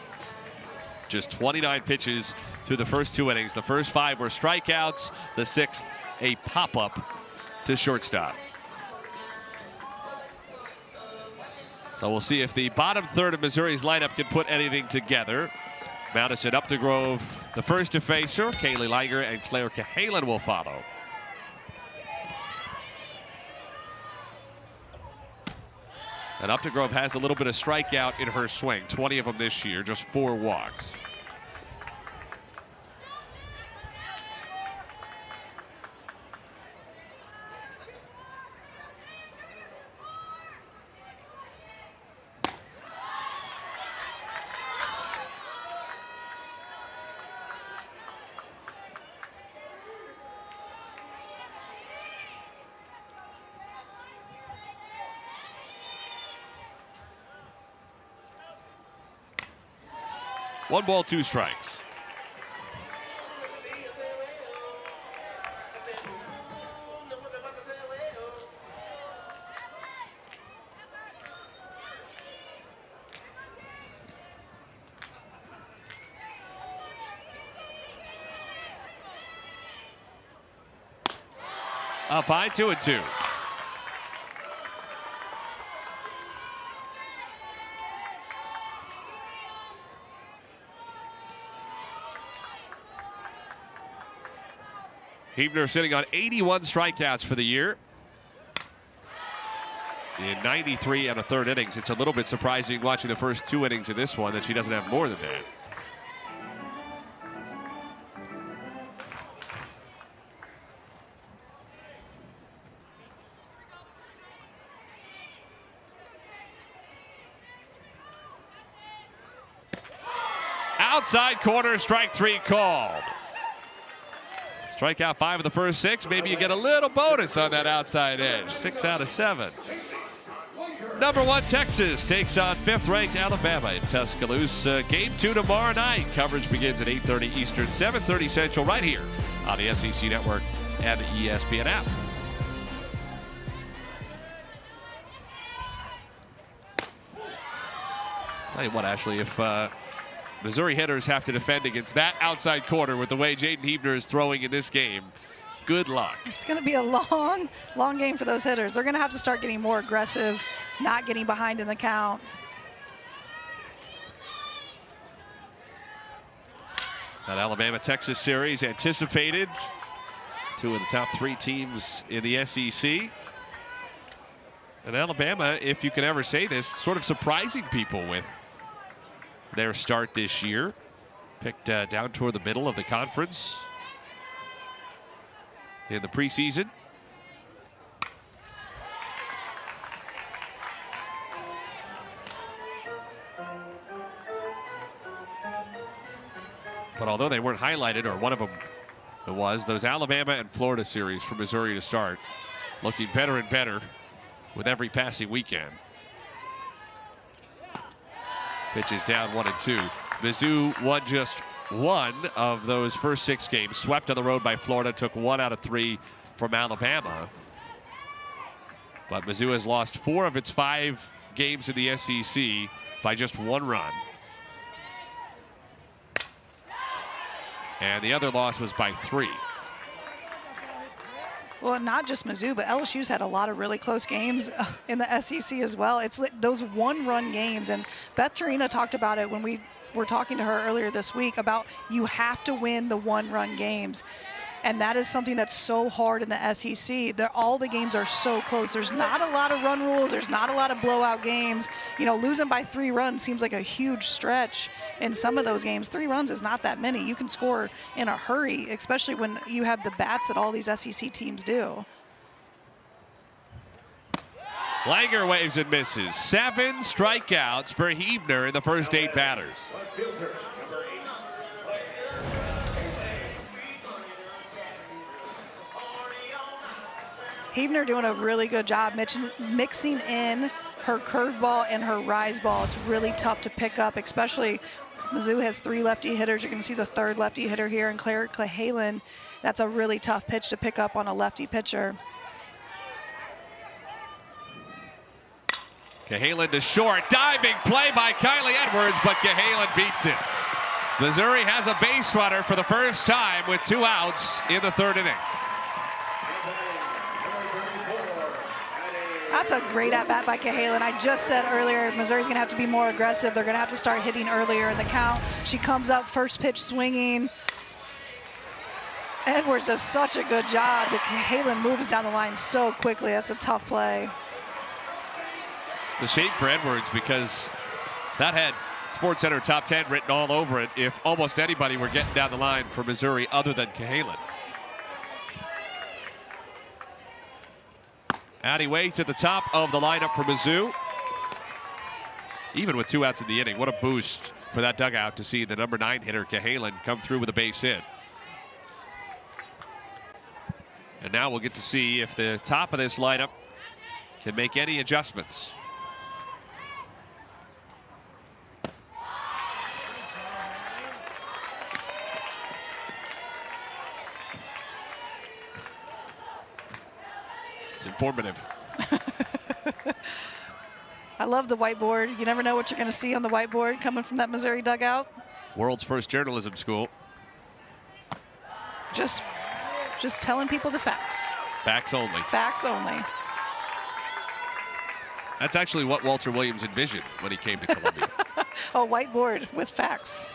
Just 29 pitches through the first 2 innings. The first 5 were strikeouts. The 6th, a pop-up to shortstop. So we'll see if the bottom third of Missouri's lineup can put anything together. Madison Updegrove, the first to face her. Kaylee Liger and Claire Cahalan will follow. And Updegrove has a little bit of strikeout in her swing. 20 of them this year, just 4 walks. One ball, 2 strikes. up high, 2-2. Huebner sitting on 81 strikeouts for the year. In 93 and a third innings. It's a little bit surprising watching the first 2 innings of this one that she doesn't have more than that. Outside corner, strike 3 called. Strike out 5 of the first 6. Maybe you get a little bonus on that outside edge. 6 out of 7. Number 1 Texas takes on 5th-ranked Alabama in Tuscaloosa. Game 2 tomorrow night. Coverage begins at 8:30 Eastern, 7:30 Central, right here on the SEC Network and the ESPN app. Tell you what, Ashley, if Missouri hitters have to defend against that outside corner with the way Jaden Huebner is throwing in this game, good luck. It's going to be a long, long game for those hitters. They're going to have to start getting more aggressive, not getting behind in the count. That Alabama-Texas series anticipated. 2 of the top 3 teams in the SEC. And Alabama, if you can ever say this, sort of surprising people with their start this year. Picked down toward the middle of the conference in the preseason. But although they weren't highlighted, or one of them it was, those Alabama and Florida series for Missouri to start, looking better and better with every passing weekend. Pitches down 1-2. Mizzou won just 1 of those first 6 games. Swept on the road by Florida. Took 1 out of 3 from Alabama. But Mizzou has lost 4 of its 5 games in the SEC by just 1 run. And the other loss was by 3. Well, not just Mizzou, but LSU's had a lot of really close games in the SEC as well. It's those 1-run games, and Beth Torina talked about it when we were talking to her earlier this week about you have to win the 1-run games. And that is something that's so hard in the SEC. All the games are so close. There's not a lot of run rules. There's not a lot of blowout games. You know, losing by 3 runs seems like a huge stretch in some of those games. 3 runs is not that many. You can score in a hurry, especially when you have the bats that all these SEC teams do. Langer waves and misses. 7 strikeouts for Huebner in the first 8 batters. Huebner doing a really good job mixing in her curveball and her rise ball. It's really tough to pick up, especially Mizzou has 3 lefty hitters. You're going to see the 3rd lefty hitter here, and Claire Cahalan. That's a really tough pitch to pick up on a lefty pitcher. Cahalan to short. Diving play by Kylie Edwards, but Cahalan beats it. Missouri has a base runner for the first time with 2 outs in the 3rd inning. That's a great at-bat by Cahalan. I just said earlier, Missouri's going to have to be more aggressive. They're going to have to start hitting earlier in the count. She comes up, first pitch swinging. Edwards does such a good job, but Cahalan moves down the line so quickly. That's a tough play. The shame for Edwards, because that had SportsCenter top 10 written all over it if almost anybody were getting down the line for Missouri other than Cahalan. Addie waits at the top of the lineup for Mizzou. Even with 2 outs in the inning, what a boost for that dugout to see the number 9 hitter, Cahalan, come through with a base hit. And now we'll get to see if the top of this lineup can make any adjustments. It's informative. I love the whiteboard. You never know what you're going to see on the whiteboard coming from that Missouri dugout. World's first journalism school. Just telling people the facts. Facts only. Facts only. That's actually what Walter Williams envisioned when he came to Columbia. A whiteboard with facts.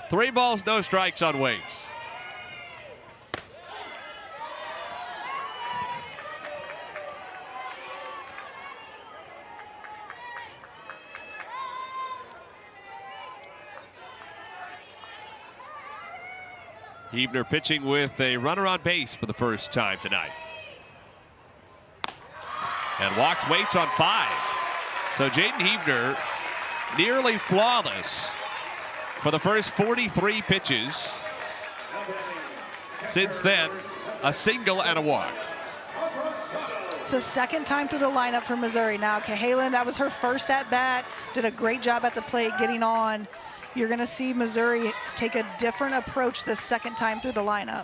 Three balls, no strikes on Waits. Huebner pitching with a runner on base for the first time tonight. And walks Waits on 5. So Jaden Huebner nearly flawless for the first 43 pitches. Since then, a single and a walk. It's the second time through the lineup for Missouri now. Cahalan, that was her first at bat, did a great job at the plate getting on. You're going to see Missouri take a different approach this second time through the lineup.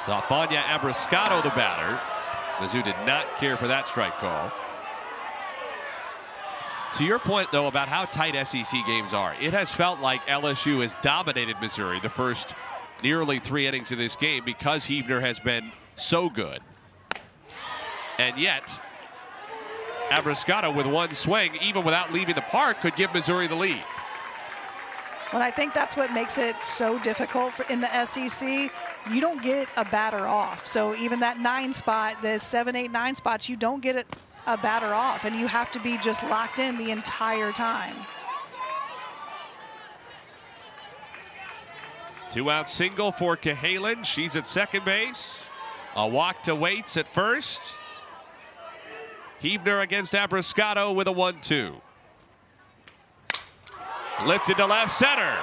Zafanya Abrascato, the batter. Mizzou did not care for that strike call. To your point, though, about how tight SEC games are, it has felt like LSU has dominated Missouri the first nearly 3 innings of this game because Huebner has been so good. And yet, Abrascato with one swing, even without leaving the park, could give Missouri the lead. Well, I think that's what makes it so difficult in the SEC. You don't get a batter off. So even that 9 spot, the 7, 8, 9 spots, you don't get a batter off, and you have to be just locked in the entire time. 2-out single for Cahalan. She's at second base. A walk to Waits at first. Huebner against Abrascato with a 1-2. Lifted to left center.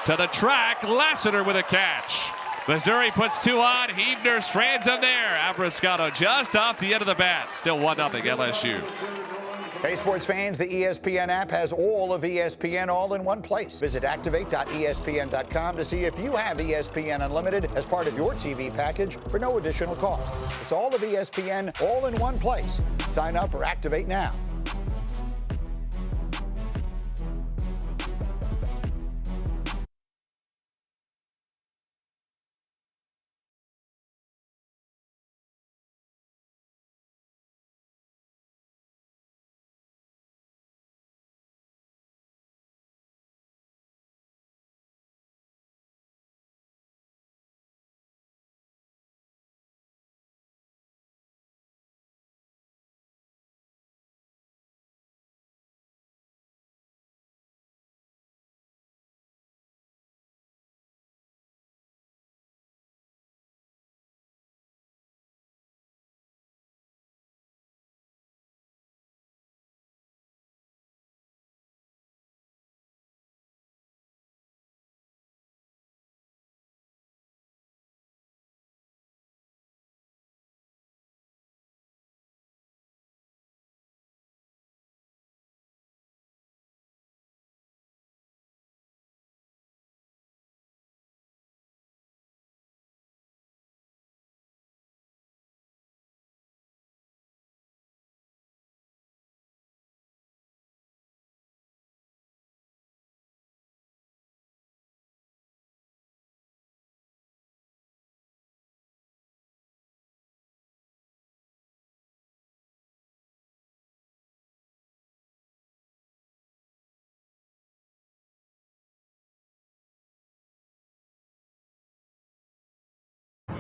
To the track, Lassiter with a catch. Missouri puts 2 on. Huebner strands him there. Abrascato just off the end of the bat. Still 1-0 LSU. Hey, sports fans, the ESPN app has all of ESPN all in one place. Visit activate.espn.com to see if you have ESPN Unlimited as part of your TV package for no additional cost. It's all of ESPN all in one place. Sign up or activate now.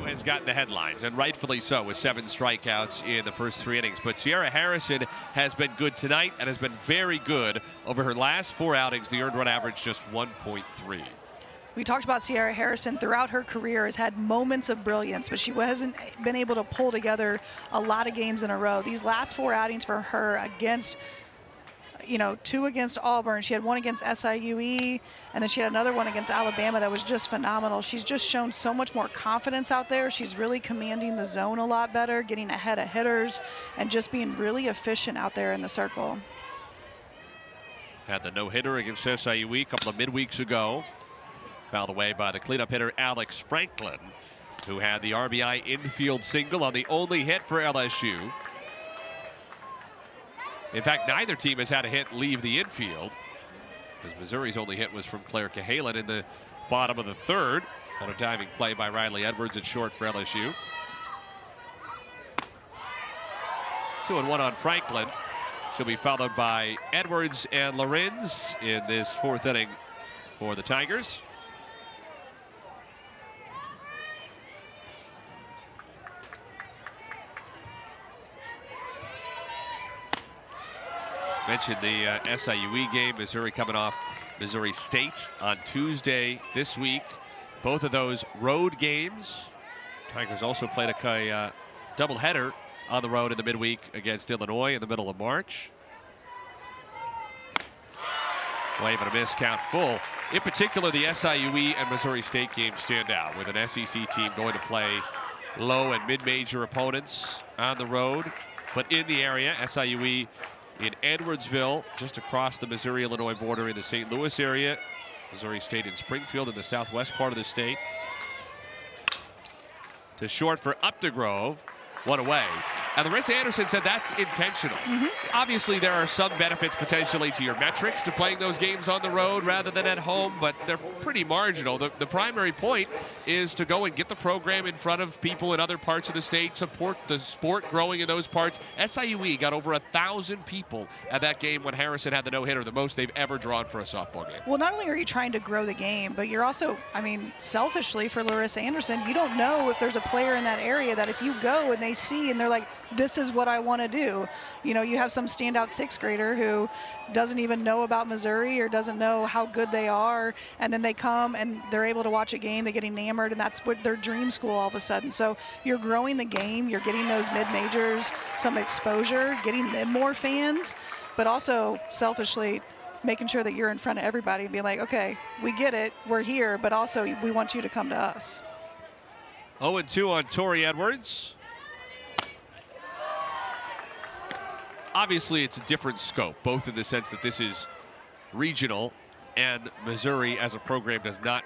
Has gotten the headlines, and rightfully so, with 7 strikeouts in the first 3 innings. But Sierra Harrison has been good tonight and has been very good over her last 4 outings. The earned run average just 1.3. We talked about Sierra Harrison throughout her career has had moments of brilliance, but she hasn't been able to pull together a lot of games in a row. These last 4 outings for her against, 2 against Auburn. She had 1 against SIUE, and then she had another one against Alabama that was just phenomenal. She's just shown so much more confidence out there. She's really commanding the zone a lot better, getting ahead of hitters, and just being really efficient out there in the circle. Had the no-hitter against SIUE a couple of midweeks ago. Fouled away by the cleanup hitter Alex Franklin, who had the RBI infield single on the only hit for LSU. In fact, neither team has had a hit leave the infield. Because Missouri's only hit was from Claire Cahalan in the bottom of the third on a diving play by Riley Edwards at short for LSU. 2-1 on Franklin. She'll be followed by Edwards and Lorenz in this fourth inning for the Tigers. Mentioned the SIUE game. Missouri coming off Missouri State on Tuesday this week. Both of those road games. Tigers also played a doubleheader on the road in the midweek against Illinois in the middle of March. Wave and a miss, count full. In particular, the SIUE and Missouri State games stand out, with an SEC team going to play low and mid-major opponents on the road. But in the area, SIUE in Edwardsville, just across the Missouri-Illinois border in the St. Louis area. Missouri State in Springfield in the southwest part of the state. To short for Updegrove, one away. And Larissa Anderson said that's intentional. Obviously, there are some benefits potentially to your metrics to playing those games on the road rather than at home, but they're pretty marginal. The primary point is to go and get the program in front of people in other parts of the state, support the sport growing in those parts. SIUE got over 1,000 people at that game when Harrison had the no-hitter, the most they've ever drawn for a softball game. Well, not only are you trying to grow the game, but you're also, I mean, selfishly for Larissa Anderson, you don't know if there's a player in that area that if you go and they see and they're like, this is what I want to do. You know, you have some standout sixth grader who doesn't even know about Missouri or doesn't know how good they are, and then they come and they're able to watch a game, they get enamored, and that's what their dream school all of a sudden. So you're growing the game, you're getting those mid-majors some exposure, getting them more fans, but also selfishly making sure that you're in front of everybody and being like, okay, we get it, we're here, but also we want you to come to us. 0-2 on Tori Edwards. Obviously, it's a different scope, both in the sense that this is regional and Missouri as a program does not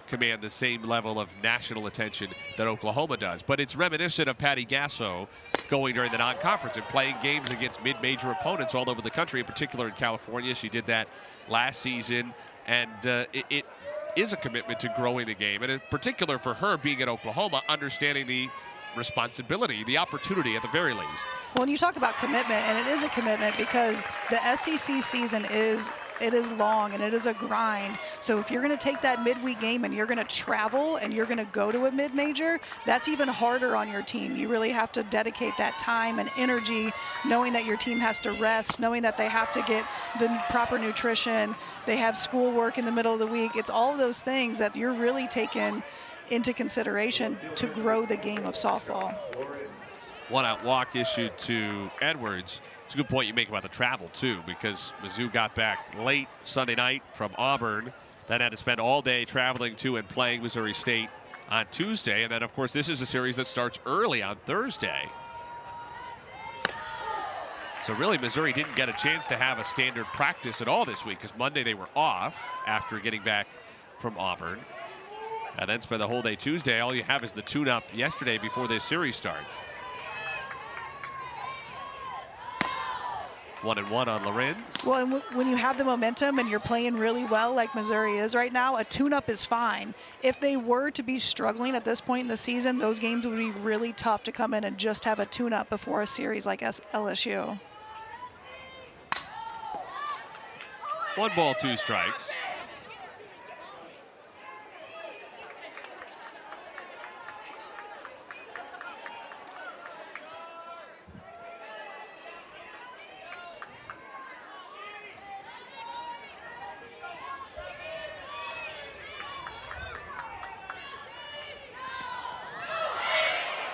command the same level of national attention that Oklahoma does. But it's reminiscent of Patty Gasso going during the non-conference and playing games against mid-major opponents all over the country, in particular in California. She did that last season, and it is a commitment to growing the game, and in particular for her being at Oklahoma, understanding the responsibility, the opportunity at the very least. Well, when you talk about commitment, and it is a commitment because the SEC season is long and it is a grind. So if you're going to take that midweek game and you're going to travel and you're going to go to a mid-major, that's even harder on your team. You really have to dedicate that time and energy, knowing that your team has to rest, knowing that they have to get the proper nutrition, they have schoolwork in the middle of the week. It's all of those things that you're really taking into consideration to grow the game of softball. One out walk issued to Edwards. It's a good point you make about the travel too, because Mizzou got back late Sunday night from Auburn, then had to spend all day traveling to and playing Missouri State on Tuesday, and then of course this is a series that starts early on Thursday. So really Missouri didn't get a chance to have a standard practice at all this week, because Monday they were off after getting back from Auburn. And then spend the whole day Tuesday. All you have is the tune-up yesterday before this series starts. 1-1 on Lorenz. Well, and when you have the momentum and you're playing really well like Missouri is right now, a tune-up is fine. If they were to be struggling at this point in the season, those games would be really tough to come in and just have a tune-up before a series like LSU. 1 ball, 2 strikes.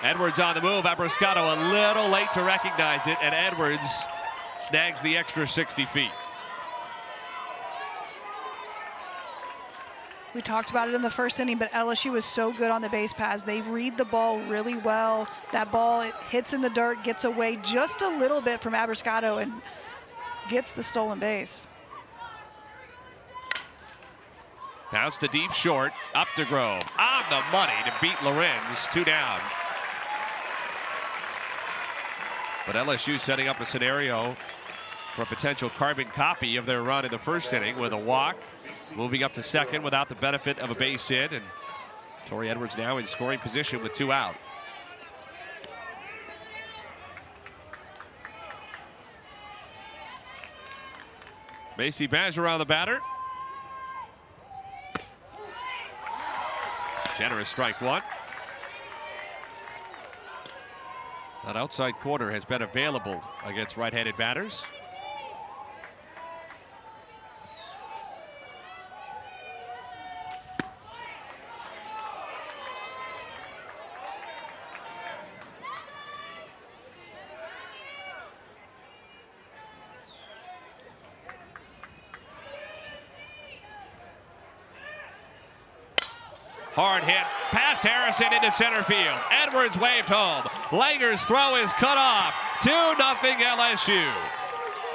Edwards on the move. Abrascato a little late to recognize it, and Edwards snags the extra 60 feet. We talked about it in the first inning, but LSU was so good on the base paths. They read the ball really well. That ball, it hits in the dirt, gets away just a little bit from Abrascato and gets the stolen base. Bounce to deep short, Updegrove on the money to beat Lorenz, 2 down. But LSU setting up a scenario for a potential carbon copy of their run in the first inning with a walk, moving up to second without the benefit of a base hit, and Tori Edwards now in scoring position with 2 out. Macy Badger on the batter. Generous strike 1. That outside corner has been available against right-handed batters. Hard hit past Harrison into center field. Edwards waved home. Langer's throw is cut off. 2-0 LSU.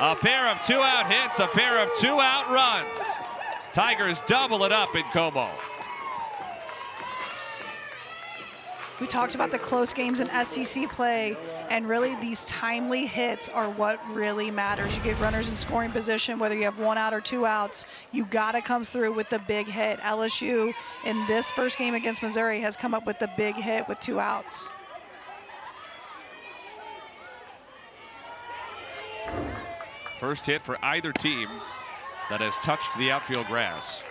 A pair of 2-out hits, a pair of 2-out runs. Tigers double it up in Como. We talked about the close games in SEC play, and really these timely hits are what really matters. You get runners in scoring position, whether you have 1 out or 2 outs, you got to come through with the big hit. LSU in this first game against Missouri has come up with the big hit with 2 outs. First hit for either team that has touched the outfield grass.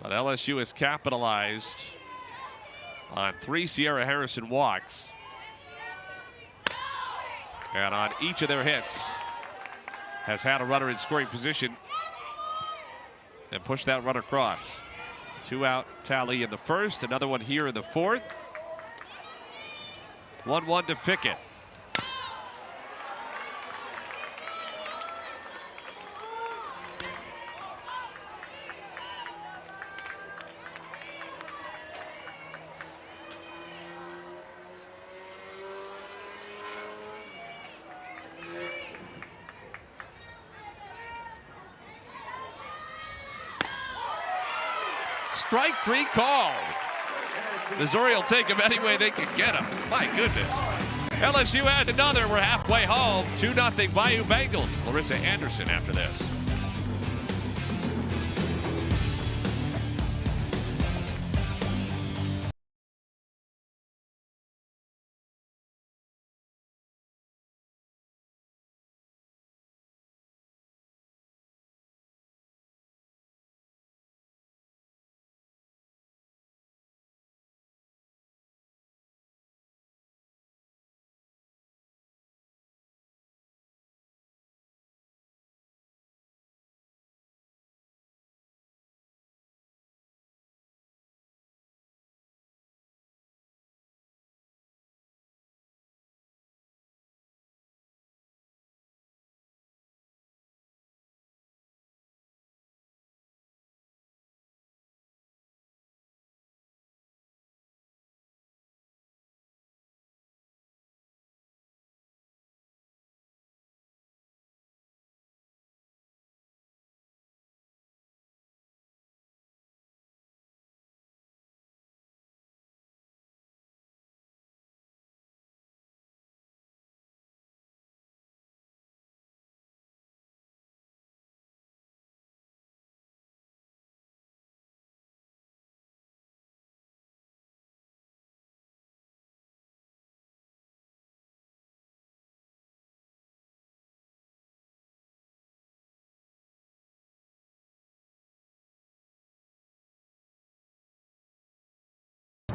But LSU has capitalized on 3 Sierra Harrison walks. And on each of their hits has had a runner in scoring position and pushed that run across. 2-out tally in the first, another one here in the fourth. 1-1 to Pickett. Strike 3 called. Missouri will take him any way they can get him. My goodness. LSU adds another. We're halfway home. 2-0 Bayou Bengals. Larissa Anderson after this.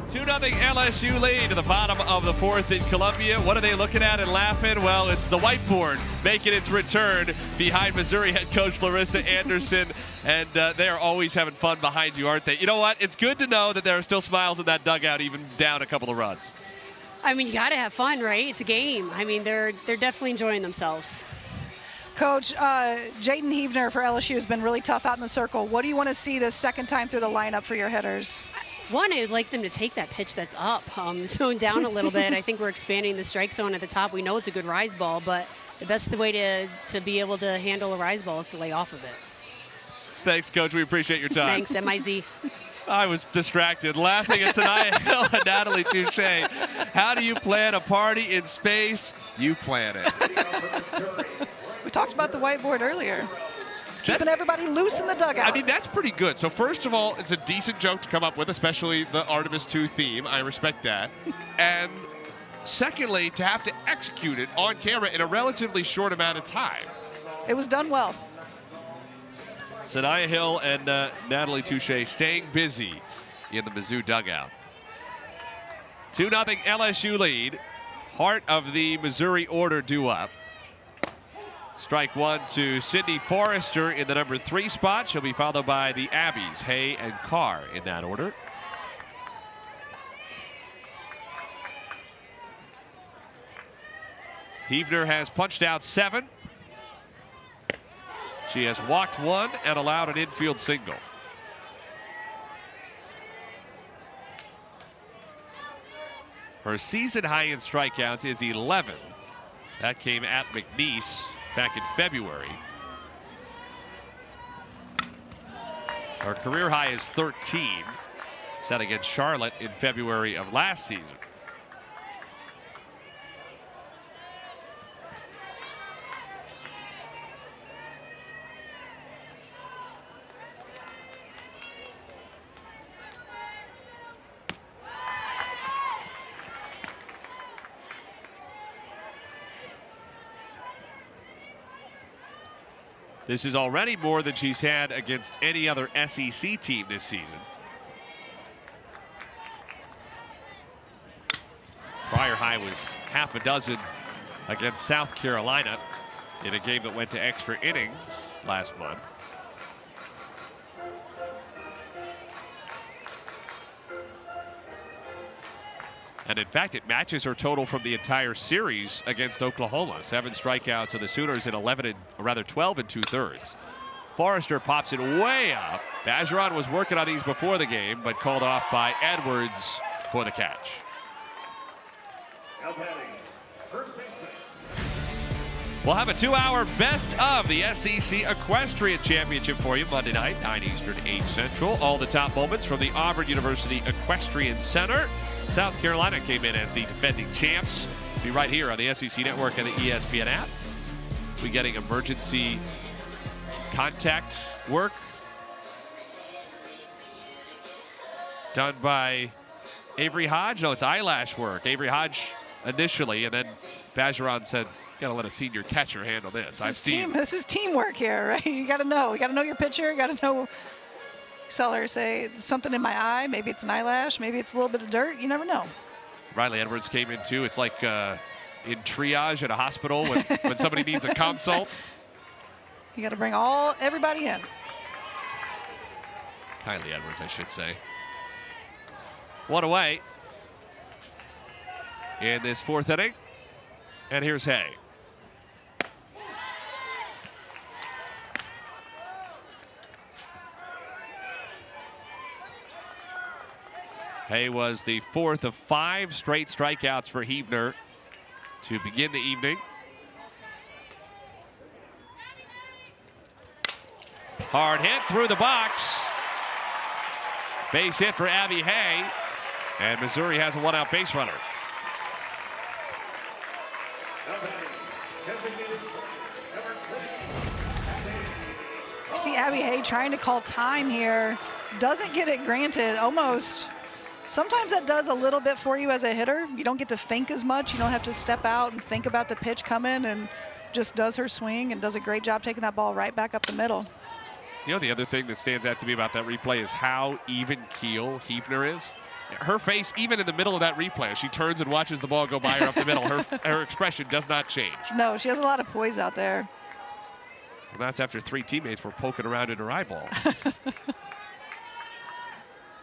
Two 2-0 LSU lead to the bottom of the fourth in Columbia. What are they looking at and laughing? Well, it's the whiteboard making its return behind Missouri head coach Larissa Anderson. And they are always having fun behind you, aren't they? You know what? It's good to know that there are still smiles in that dugout, even down a couple of runs. I mean, you got to have fun, right? It's a game. I mean, they're definitely enjoying themselves. Coach, Jayden Heavner for LSU has been really tough out in the circle. What do you want to see this second time through the lineup for your hitters? One, I'd like them to take that pitch that's up, zone down a little bit. I think we're expanding the strike zone at the top. We know it's a good rise ball, but the best way to be able to handle a rise ball is to lay off of it. Thanks, Coach. We appreciate your time. Thanks, MIZ. I was distracted laughing at Sanaya Hill and Natalie Touche. How do you plan a party in space? You plan it. We talked about the whiteboard earlier. It's keeping everybody loose in the dugout. I mean, that's pretty good. So first of all, it's a decent joke to come up with, especially the Artemis 2 theme. I respect that. And secondly, to have to execute it on camera in a relatively short amount of time. It was done well. Sanaya Hill and Natalie Touche staying busy in the Mizzou dugout. 2-0 LSU lead. Heart of the Missouri order due up. Strike one to Sydney Forrester in the number 3 spot. She'll be followed by the Abbeys, Hay and Carr in that order. Heavner has punched out 7. She has walked 1 and allowed an infield single. Her season high in strikeouts is 11. That came at McNeese back in February. Her career high is 13, set against Charlotte in February of last season. This is already more than she's had against any other SEC team this season. Prior high was half a dozen against South Carolina in a game that went to extra innings last month. And in fact, it matches her total from the entire series against Oklahoma. 7 strikeouts of the Sooners in 12 2/3. Forrester pops it way up. Bergeron was working on these before the game, but called off by Edwards for the catch. We'll have a 2-hour best of the SEC Equestrian Championship for you Monday night, 9 Eastern, 8 Central. All the top moments from the Auburn University Equestrian Center. South Carolina came in as the defending champs. Be right here on the SEC Network and the ESPN app. We getting emergency contact work done by Avery Hodge. No, it's eyelash work. Avery Hodge initially, and then Bergeron said, "Got to let a senior catcher handle this." This is teamwork here, right? You got to know. You got to know your pitcher. You got to know. Saw her say something in my eye. Maybe it's an eyelash. Maybe it's a little bit of dirt. You never know. Riley Edwards came in too. It's like in triage at a hospital when somebody needs a consult. You got to bring everybody in. Kylie Edwards, I should say. 1 away in this 4th inning. And here's Hay. Hay was the 4th of 5 straight strikeouts for Heavner to begin the evening. Hard hit through the box. Base hit for Abby Hay. And Missouri has a 1-out base runner. See Abby Hay trying to call time here. Doesn't get it granted, almost. Sometimes that does a little bit for you as a hitter. You don't get to think as much. You don't have to step out and think about the pitch coming, and just does her swing and does a great job taking that ball right back up the middle. You know, the other thing that stands out to me about that replay is how even keel Heavner is. Her face, even in the middle of that replay, as she turns and watches the ball go by her up the middle, her expression does not change. No, she has a lot of poise out there. And that's after 3 teammates were poking around in her eyeball.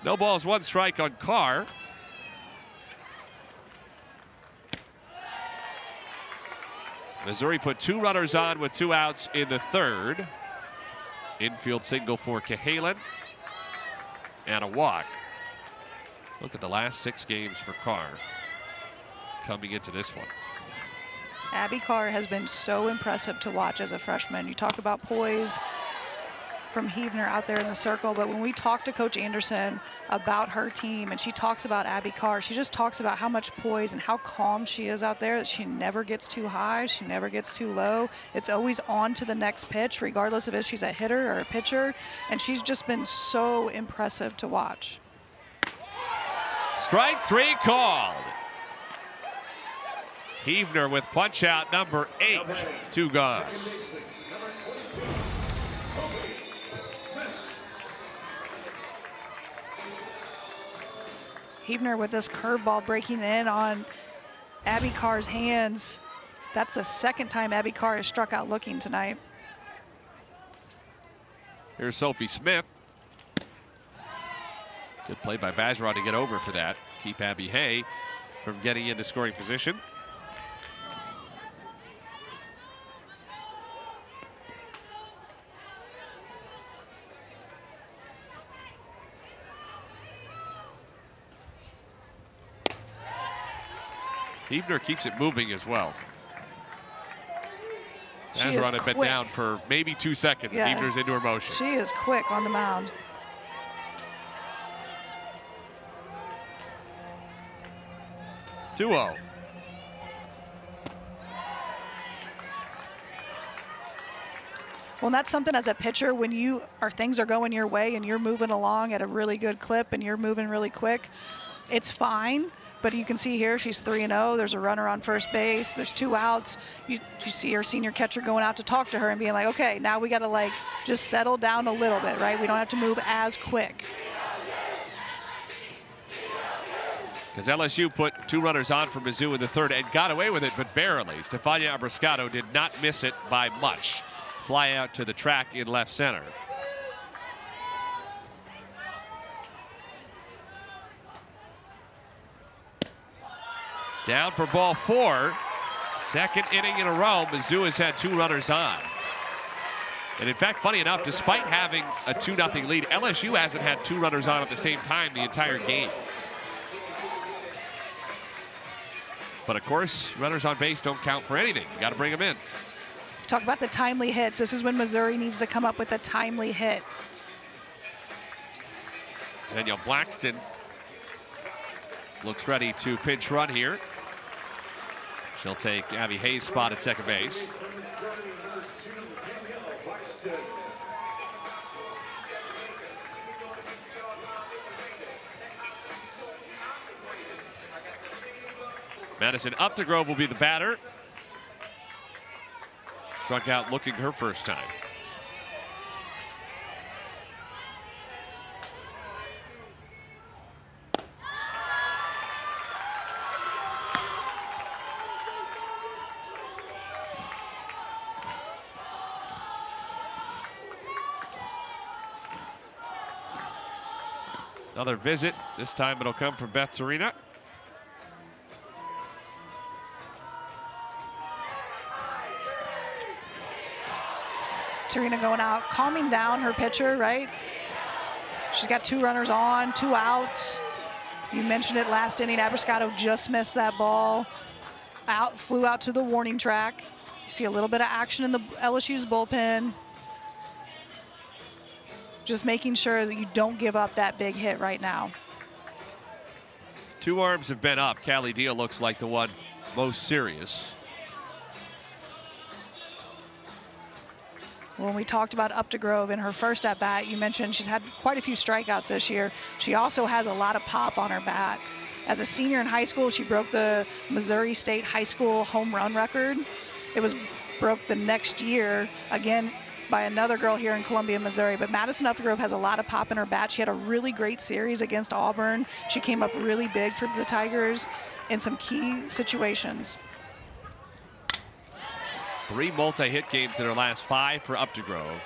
No balls, 1 strike on Carr. Missouri put 2 runners on with 2 outs in the 3rd. Infield single for Cahalan and a walk. Look at the last 6 games for Carr coming into this one. Abby Carr has been so impressive to watch as a freshman. You talk about poise. from Heavner out there in the circle. But when we talk to Coach Anderson about her team, and she talks about Abby Carr, she just talks about how much poise and how calm she is out there, that she never gets too high, she never gets too low. It's always on to the next pitch, regardless of if she's a hitter or a pitcher. And she's just been so impressive to watch. Strike 3 called. Heavner with punch out number 8, 2 gone. Heavner with this curveball breaking in on Abby Carr's hands. That's the second time Abby Carr has struck out looking tonight. Here's Sophie Smith. Good play by Bajaron to get over for that. Keep Abby Hay from getting into scoring position. Heavner keeps it moving as well. Bajaron had been down for maybe 2 seconds. Yeah. And Heavner's into her motion. She is quick on the mound. Well, and that's something as a pitcher, when things are going your way and you're moving along at a really good clip and you're moving really quick, it's fine. But you can see here she's 3-0. There's a runner on first base. There's 2 outs. You see her senior catcher going out to talk to her and being like, okay, now we got to just settle down a little bit, right? We don't have to move as quick. Because LSU put 2 runners on for Mizzou in the third and got away with it, but barely. Stefania Abriscato did not miss it by much. Fly out to the track in left center. Down for ball 4. Second inning in a row, Mizzou has had 2 runners on. And in fact, funny enough, despite having a 2-0 lead, LSU hasn't had 2 runners on at the same time the entire game. But of course, runners on base don't count for anything. You got to bring them in. Talk about the timely hits. This is when Missouri needs to come up with a timely hit. Danielle Blackston looks ready to pinch run here. She'll take Abby Hayes' spot at second base. Madison Updegrove will be the batter. Struck out looking her first time. Another visit. This time it'll come from Beth Torina. Torina going out, calming down her pitcher, right? She's got 2 runners on, 2 outs. You mentioned it last inning. Abriscato just missed that ball. Flew out to the warning track. You see a little bit of action in the LSU's bullpen. Just making sure that you don't give up that big hit right now. 2 arms have been up. Callie Deal looks like the one most serious. When we talked about Updegrove in her first at-bat, you mentioned she's had quite a few strikeouts this year. She also has a lot of pop on her bat. As a senior in high school, she broke the Missouri State high school home run record. It was broke the next year, again, by another girl here in Columbia, Missouri. But Madison Updegrove has a lot of pop in her bat. She had a really great series against Auburn. She came up really big for the Tigers in some key situations. 3 multi-hit games in her last 5 for Updegrove.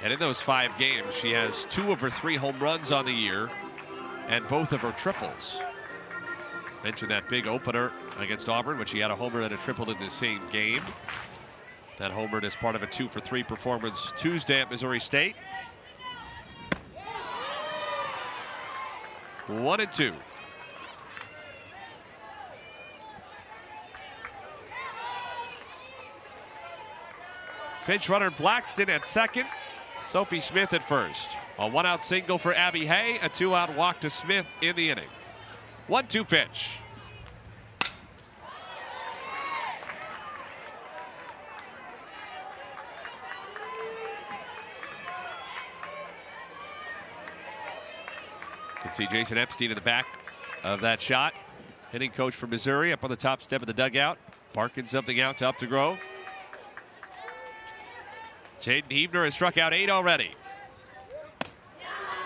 And in those 5 games, she has 2 of her 3 home runs on the year and both of her triples. Mentioned that big opener against Auburn, when she had a homer and a triple in the same game. That homered as part of a 2-for-3 performance Tuesday at Missouri State. 1-2. Pinch runner Blackston at second. Sophie Smith at first. A 1-out single for Abby Hay, a 2-out walk to Smith in the inning. 1-2 pitch. You can see Jason Epstein in the back of that shot. Hitting coach for Missouri up on the top step of the dugout, barking something out to Updegrove. Jaden Heavner has struck out 8 already.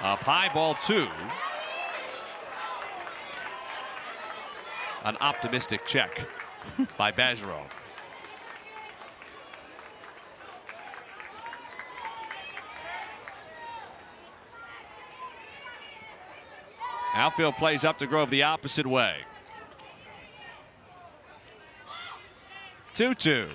Up high, ball 2. An optimistic check by Bajerot. Outfield plays Updegrove the opposite way. 2-2.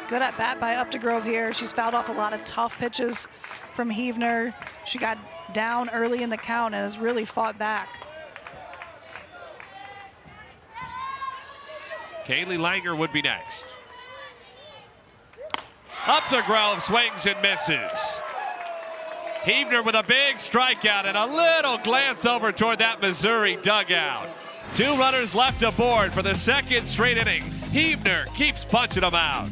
Good at bat by Updegrove here. She's fouled off a lot of tough pitches from Heavner. She got down early in the count and has really fought back. Kaylee Langer would be next. Updegrove swings and misses. Heavner with a big strikeout and a little glance over toward that Missouri dugout. 2 runners left aboard for the second straight inning. Heavner keeps punching them out.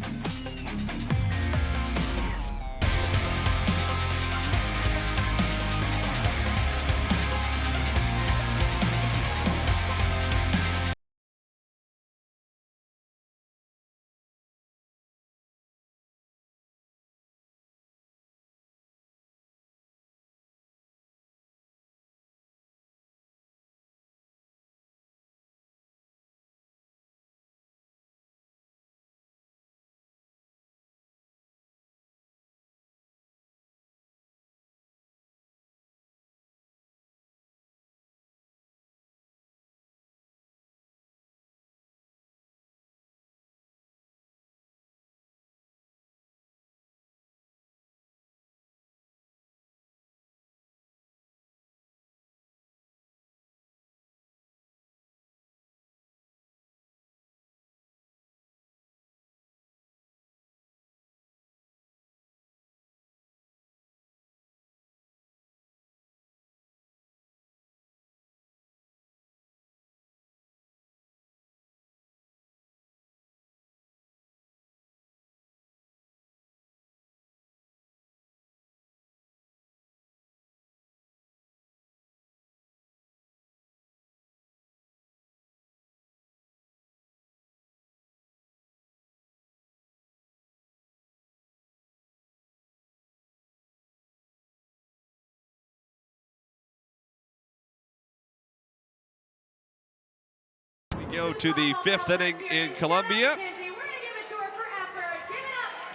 Go to the 5th inning in Columbia.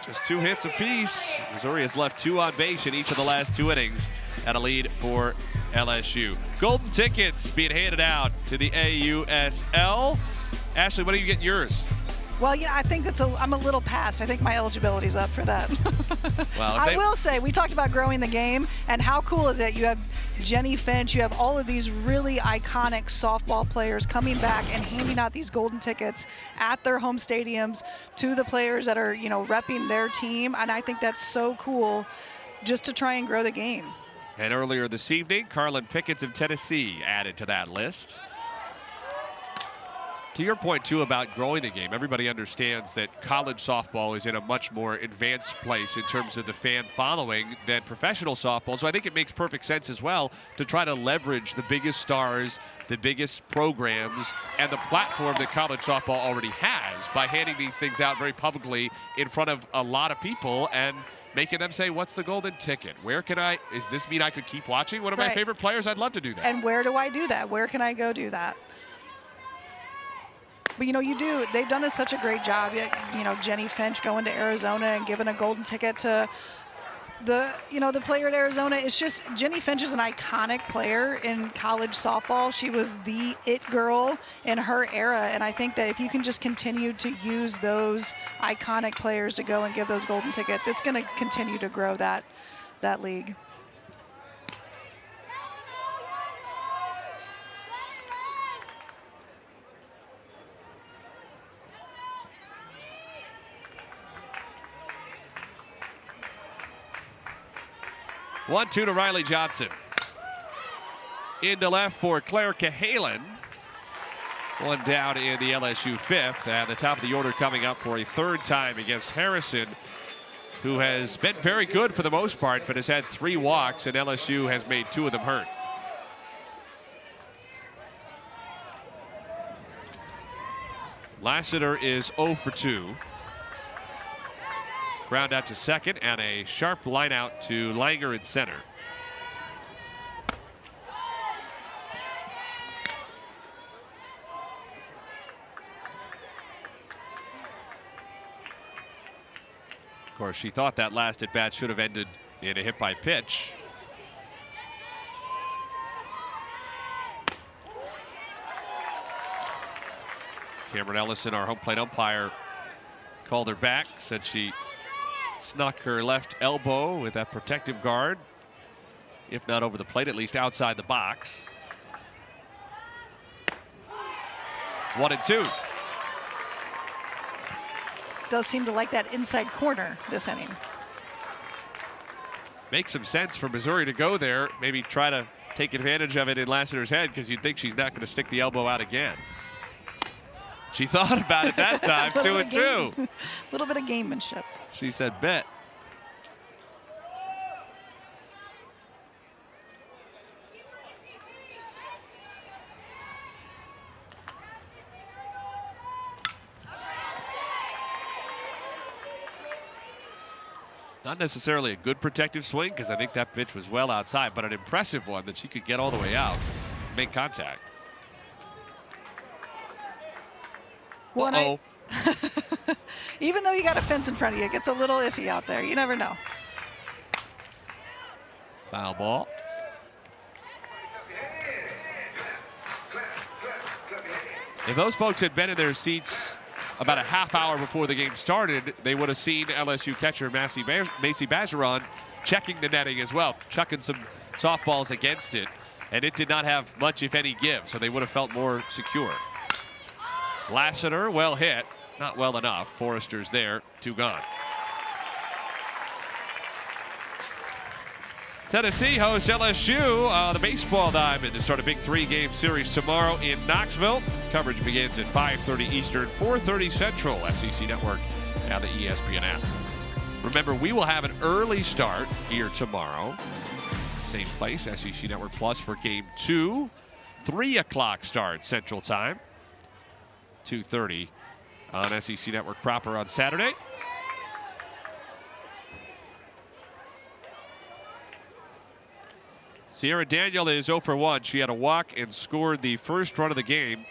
Just 2 hits apiece. Missouri has left 2 on base in each of the last 2 innings at a lead for LSU. Golden tickets being handed out to the AUSL. Ashley, when are you getting yours? Well, yeah, I think I'm a little past. I think my eligibility's up for that. Well, I will say, we talked about growing the game, and how cool is it? You have Jenny Finch, you have all of these really iconic softball players coming back and handing out these golden tickets at their home stadiums to the players that are, repping their team, and I think that's so cool just to try and grow the game. And earlier this evening, Carlin Pickens of Tennessee added to that list. To your point, too, about growing the game, everybody understands that college softball is in a much more advanced place in terms of the fan following than professional softball. So I think it makes perfect sense as well to try to leverage the biggest stars, the biggest programs, and the platform that college softball already has by handing these things out very publicly in front of a lot of people and making them say, what's the golden ticket? Where can does this mean I could keep watching one of my favorite players? I'd love to do that. And where do I do that? Where can I go do that? But, they've done such a great job. Jenny Finch going to Arizona and giving a golden ticket to the player at Arizona. It's just, Jenny Finch is an iconic player in college softball. She was the it girl in her era. And I think that if you can just continue to use those iconic players to go and give those golden tickets, it's going to continue to grow that league. 1-2 to Riley Johnson. Into left for Claire Cahalan. One down in the LSU fifth. And the top of the order coming up for a third time against Harrison, who has been very good for the most part, but has had 3 walks, and LSU has made 2 of them hurt. Lassiter is 0 for 2. Ground out to second, and a sharp line out to Langer in center. Of course, she thought that last at bat should have ended in a hit by pitch. Cameron Ellison, our home plate umpire, called her back, said she snuck her left elbow with that protective guard, if not over the plate, at least outside the box. 1-2. Does seem to like that inside corner this inning. Makes some sense for Missouri to go there, maybe try to take advantage of it in Lassiter's head, because you'd think she's not going to stick the elbow out again. She thought about it that time. 2-2. A little bit of gamemanship. She said bet. Not necessarily a good protective swing, because I think that pitch was well outside, but an impressive one that she could get all the way out, make contact. Well, even though you got a fence in front of you, it gets a little iffy out there. You never know. Foul ball. If those folks had been in their seats about a half hour before the game started, they would have seen LSU catcher Macy Bajeron checking the netting as well, chucking some softballs against it, and it did not have much, if any, give, so they would have felt more secure. Lassiter, well hit, not well enough. Forrester's there, 2 gone. Tennessee hosts LSU, the baseball diamond, to start a big 3-game series tomorrow in Knoxville. Coverage begins at 5:30 Eastern, 4:30 Central, SEC Network and the ESPN app. Remember, we will have an early start here tomorrow. Same place, SEC Network Plus for Game 2. 3 o'clock start Central Time. 2:30 on SEC Network proper on Saturday. Sierra Daniel is 0 for 1. She had a walk and scored the first run of the game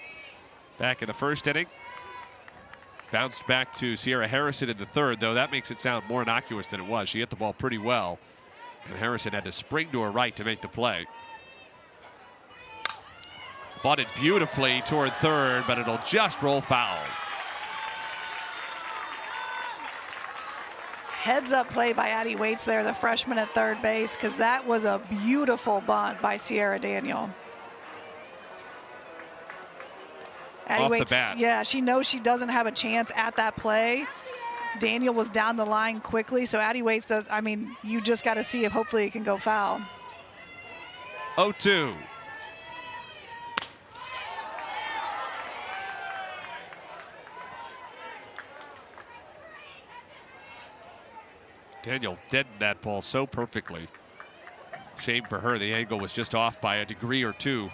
back in the first inning. Bounced back to Sierra Harrison in the third, though that makes it sound more innocuous than it was. She hit the ball pretty well, and Harrison had to spring to her right to make the play. Bunted beautifully toward third, but it'll just roll foul. Heads up play by Addie Waits there, the freshman at third base, because that was a beautiful bunt by Sierra Daniel. Addie Off Waits, the bat. yeah, she knows she doesn't have a chance at that play. Daniel was down the line quickly, so Addie Waits does, I mean, you just got to see if hopefully it can go foul. 0-2. Daniel deadened that ball so perfectly. Shame for her, the angle was just off by a degree or two.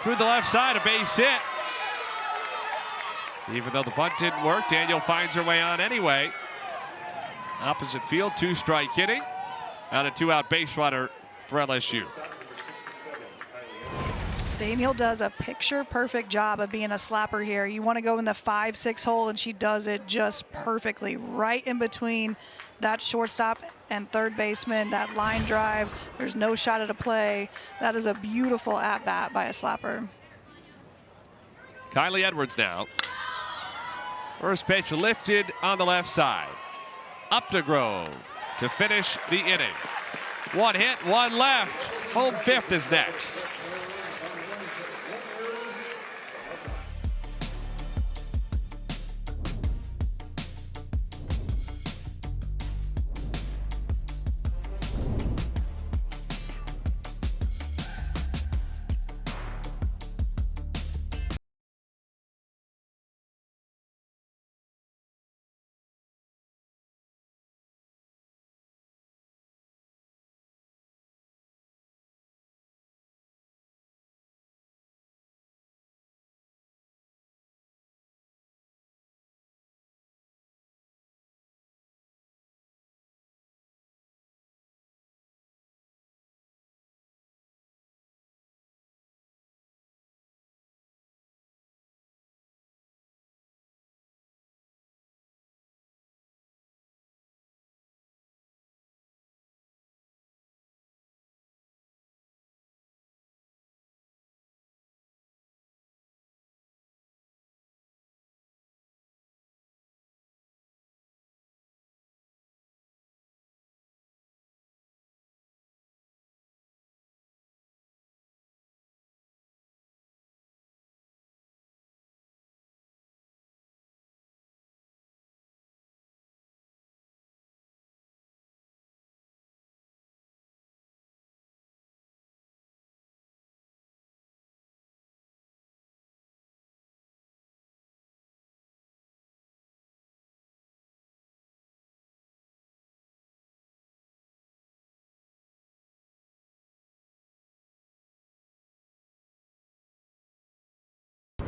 Through the left side, a base hit. Even though the bunt didn't work, Daniel finds her way on anyway. Opposite field, 2-strike hitting. And a 2-out base runner for LSU. Daniel does a picture-perfect job of being a slapper here. You want to go in the 5-6 hole, and she does it just perfectly. Right in between that shortstop and third baseman, that line drive. There's no shot at a play. That is a beautiful at-bat by a slapper. Kylie Edwards now. First pitch lifted on the left side. Up to Grove to finish the inning. One hit, one left. Home fifth is next.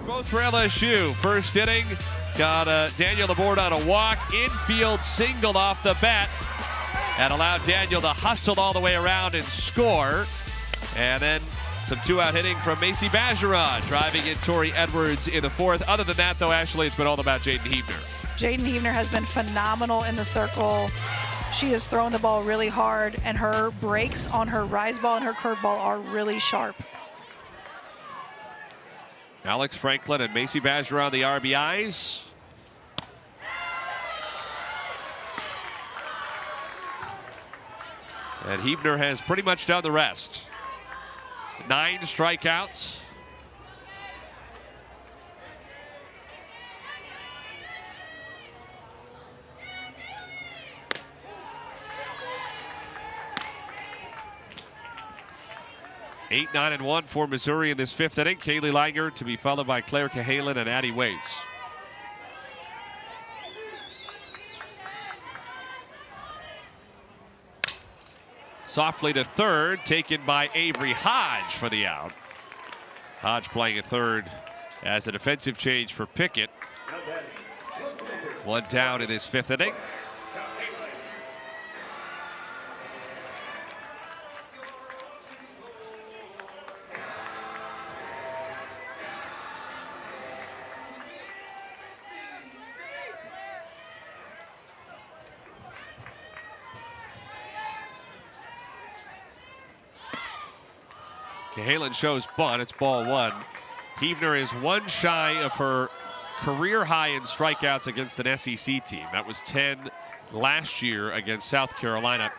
Both for LSU. First inning, got Daniel aboard on a walk. Infield single off the bat. And allowed Daniel to hustle all the way around and score. And then some two-out hitting from Macy Bergeron, driving in Tori Edwards in the fourth. Other than that, though, Ashley, it's been all about Jaden Huebner. Jaden Huebner has been phenomenal in the circle. She has thrown the ball really hard, and her breaks on her rise ball and her curveball are really sharp. Alex Franklin and Macy Bergeron, the RBIs. And Huebner has pretty much done the rest. 9 strikeouts. Eight, 9, and 1 for Missouri in this fifth inning. Kaylee Langer to be followed by Claire Cahalan and Addie Waits. Softly to third, taken by Avery Hodge for the out. Hodge playing at third as a defensive change for Pickett. One down in this fifth inning. Cahalan shows bunt. It's ball one. Huebner is one shy of her career high in strikeouts against an SEC team. That was 10 last year against South Carolina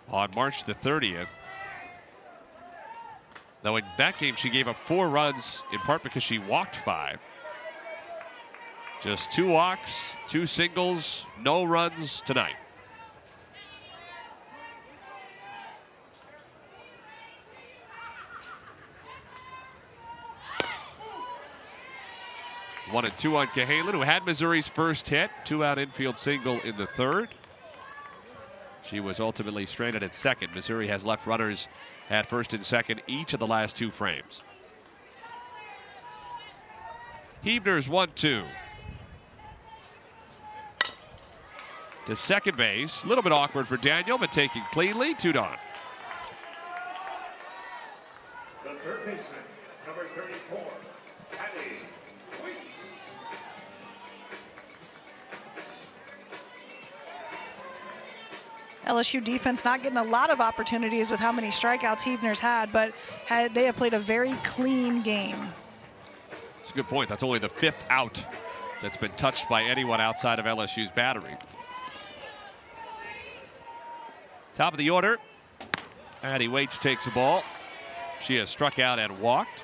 on March the 30th. Though in that game she gave up 4 runs, in part because she walked 5. Just 2 walks, 2 singles, no runs tonight. One and 2 on Cahalan, who had Missouri's first hit. 2-out infield single in the third. She was ultimately stranded at second. Missouri has left runners at first and second each of the last 2 frames. Huebner's 1-2. To second base. A little bit awkward for Daniel, but taking cleanly. 2 down. The third baseman, number 34, Addie Waits. LSU defense not getting a lot of opportunities with how many strikeouts Huebner's had, but they have played a very clean game. That's a good point. That's only the 5th out that's been touched by anyone outside of LSU's battery. Top of the order, Addie Waits takes the ball. She has struck out and walked.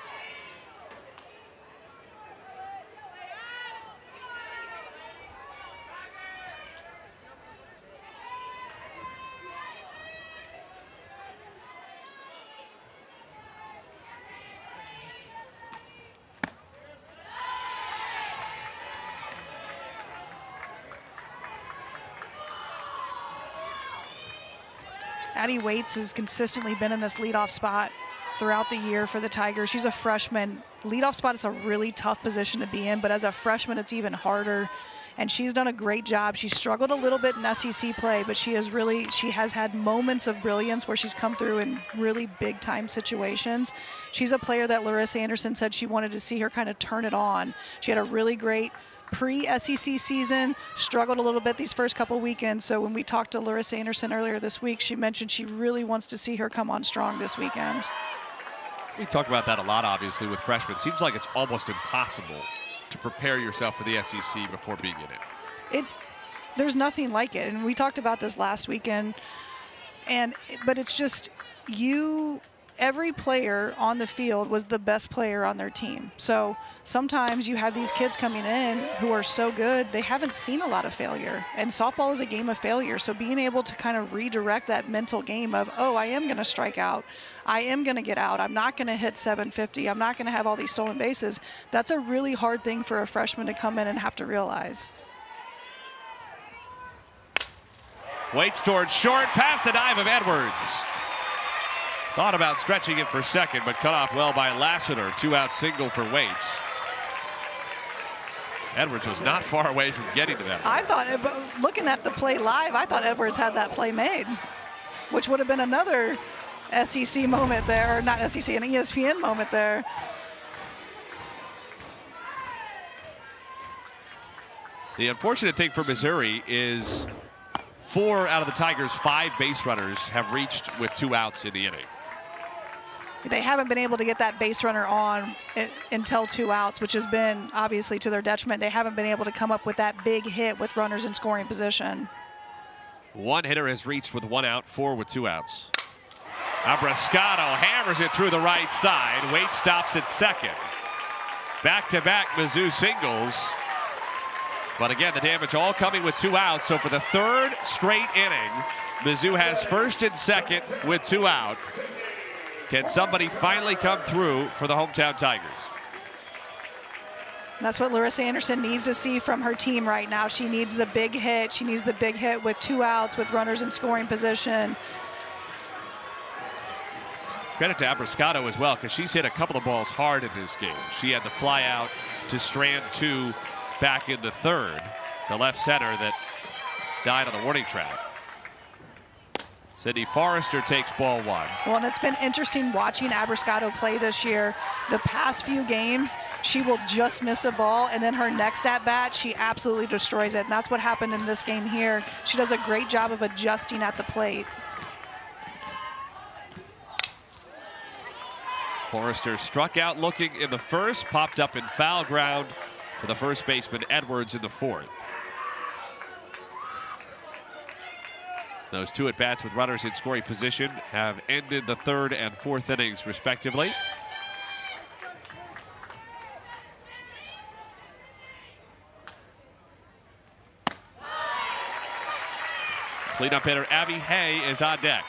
Addie Waits has consistently been in this leadoff spot throughout the year for the Tigers. She's a freshman. Leadoff spot is a really tough position to be in, but as a freshman, it's even harder. And she's done a great job. She struggled a little bit in SEC play, but she has had moments of brilliance where she's come through in really big time situations. She's a player that Larissa Anderson said she wanted to see her kind of turn it on. She had a really great pre-SEC season, struggled a little bit these first couple weekends. So when we talked to Larissa Anderson earlier this week, she mentioned she really wants to see her come on strong this weekend. We talk about that a lot, obviously, with freshmen. Seems like it's almost impossible to prepare yourself for the SEC before being in it. There's nothing like it, and we talked about this last weekend. But it's just every player on the field was the best player on their team. So sometimes you have these kids coming in who are so good, they haven't seen a lot of failure. And softball is a game of failure. So being able to kind of redirect that mental game of, oh, I am going to strike out. I am going to get out. I'm not going to hit 750. I'm not going to have all these stolen bases. That's a really hard thing for a freshman to come in and have to realize. Waits towards short, past the dive of Edwards. Thought about stretching it for second, but cut off well by Lassiter. 2-out single for Waits. Edwards was not far away from getting to that. I thought, looking at the play live, I thought Edwards had that play made, which would have been another SEC moment there, or not SEC, an ESPN moment there. The unfortunate thing for Missouri is 4 out of the Tigers' 5 base runners have reached with 2 outs in the inning. They haven't been able to get that base runner on until 2 outs, which has been obviously to their detriment. They haven't been able to come up with that big hit with runners in scoring position. One hitter has reached with 1 out, 4 with 2 outs. Abrascato hammers it through the right side. Waits stops at second. Back-to-back Mizzou singles. But again, the damage all coming with 2 outs. So for the 3rd straight inning, Mizzou has first and second with 2 out. Can somebody finally come through for the hometown Tigers? That's what Larissa Anderson needs to see from her team right now. She needs the big hit. She needs the big hit with 2 outs with runners in scoring position. Credit to Abrascato as well, because she's hit a couple of balls hard in this game. She had the fly out to strand 2 back in the 3rd. The left center that died on the warning track. Sydney Forrester takes ball 1. Well, and it's been interesting watching Abrascato play this year. The past few games, she will just miss a ball, and then her next at-bat, she absolutely destroys it. And that's what happened in this game here. She does a great job of adjusting at the plate. Forrester struck out looking in the 1st, popped up in foul ground for the first baseman Edwards in the 4th. Those 2 at-bats with runners in scoring position have ended the 3rd and 4th innings, respectively. Cleanup hitter Abby Hay is on deck.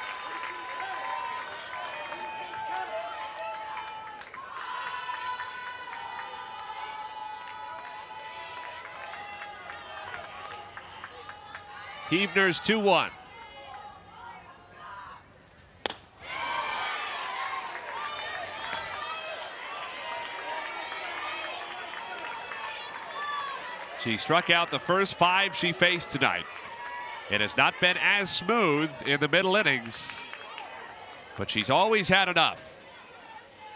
Heavner's 2-1. She struck out the first 5 she faced tonight. It has not been as smooth in the middle innings, but she's always had enough.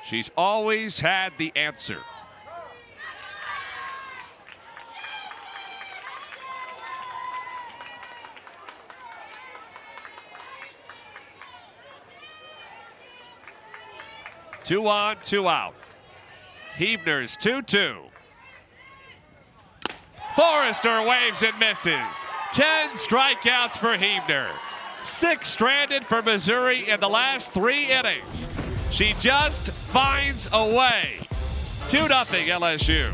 She's always had the answer. Two on, 2 out. Heavner's 2-2. Forrester waves and misses. 10 strikeouts for Huebner. 6 stranded for Missouri in the last 3 innings. She just finds a way. 2-0 LSU.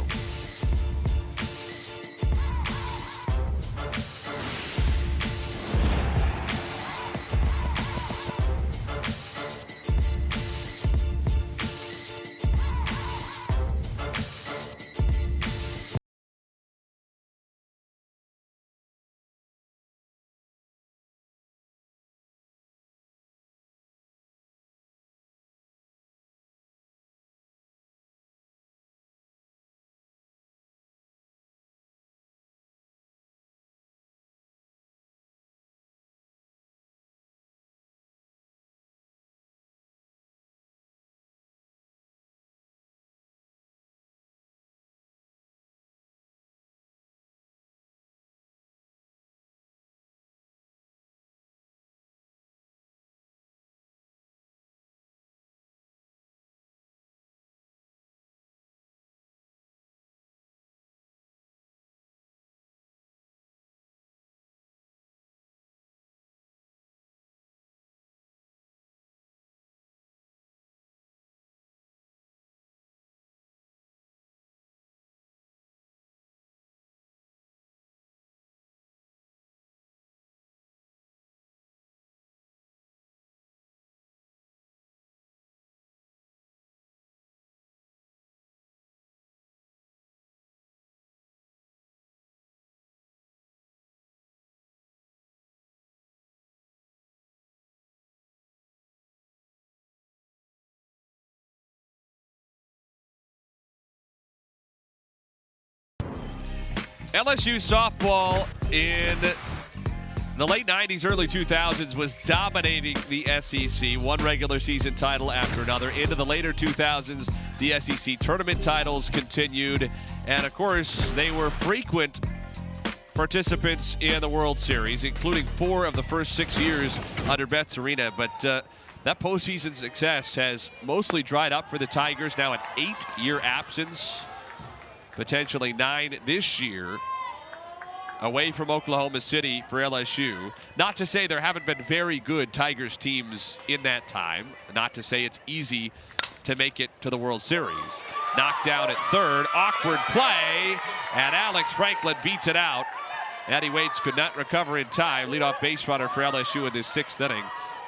LSU softball in the late 90s, early 2000s was dominating the SEC, one regular season title after another. Into the later 2000s, the SEC tournament titles continued, and of course, they were frequent participants in the World Series, including 4 of the first 6 years under Betts Arena. But that postseason success has mostly dried up for the Tigers, now an 8-year absence. Potentially 9 this year away from Oklahoma City for LSU. Not to say there haven't been very good Tigers teams in that time. Not to say it's easy to make it to the World Series. Knocked down at third, awkward play, and Alex Franklin beats it out. Addie Waits could not recover in time. Leadoff base runner for LSU in this 6th inning.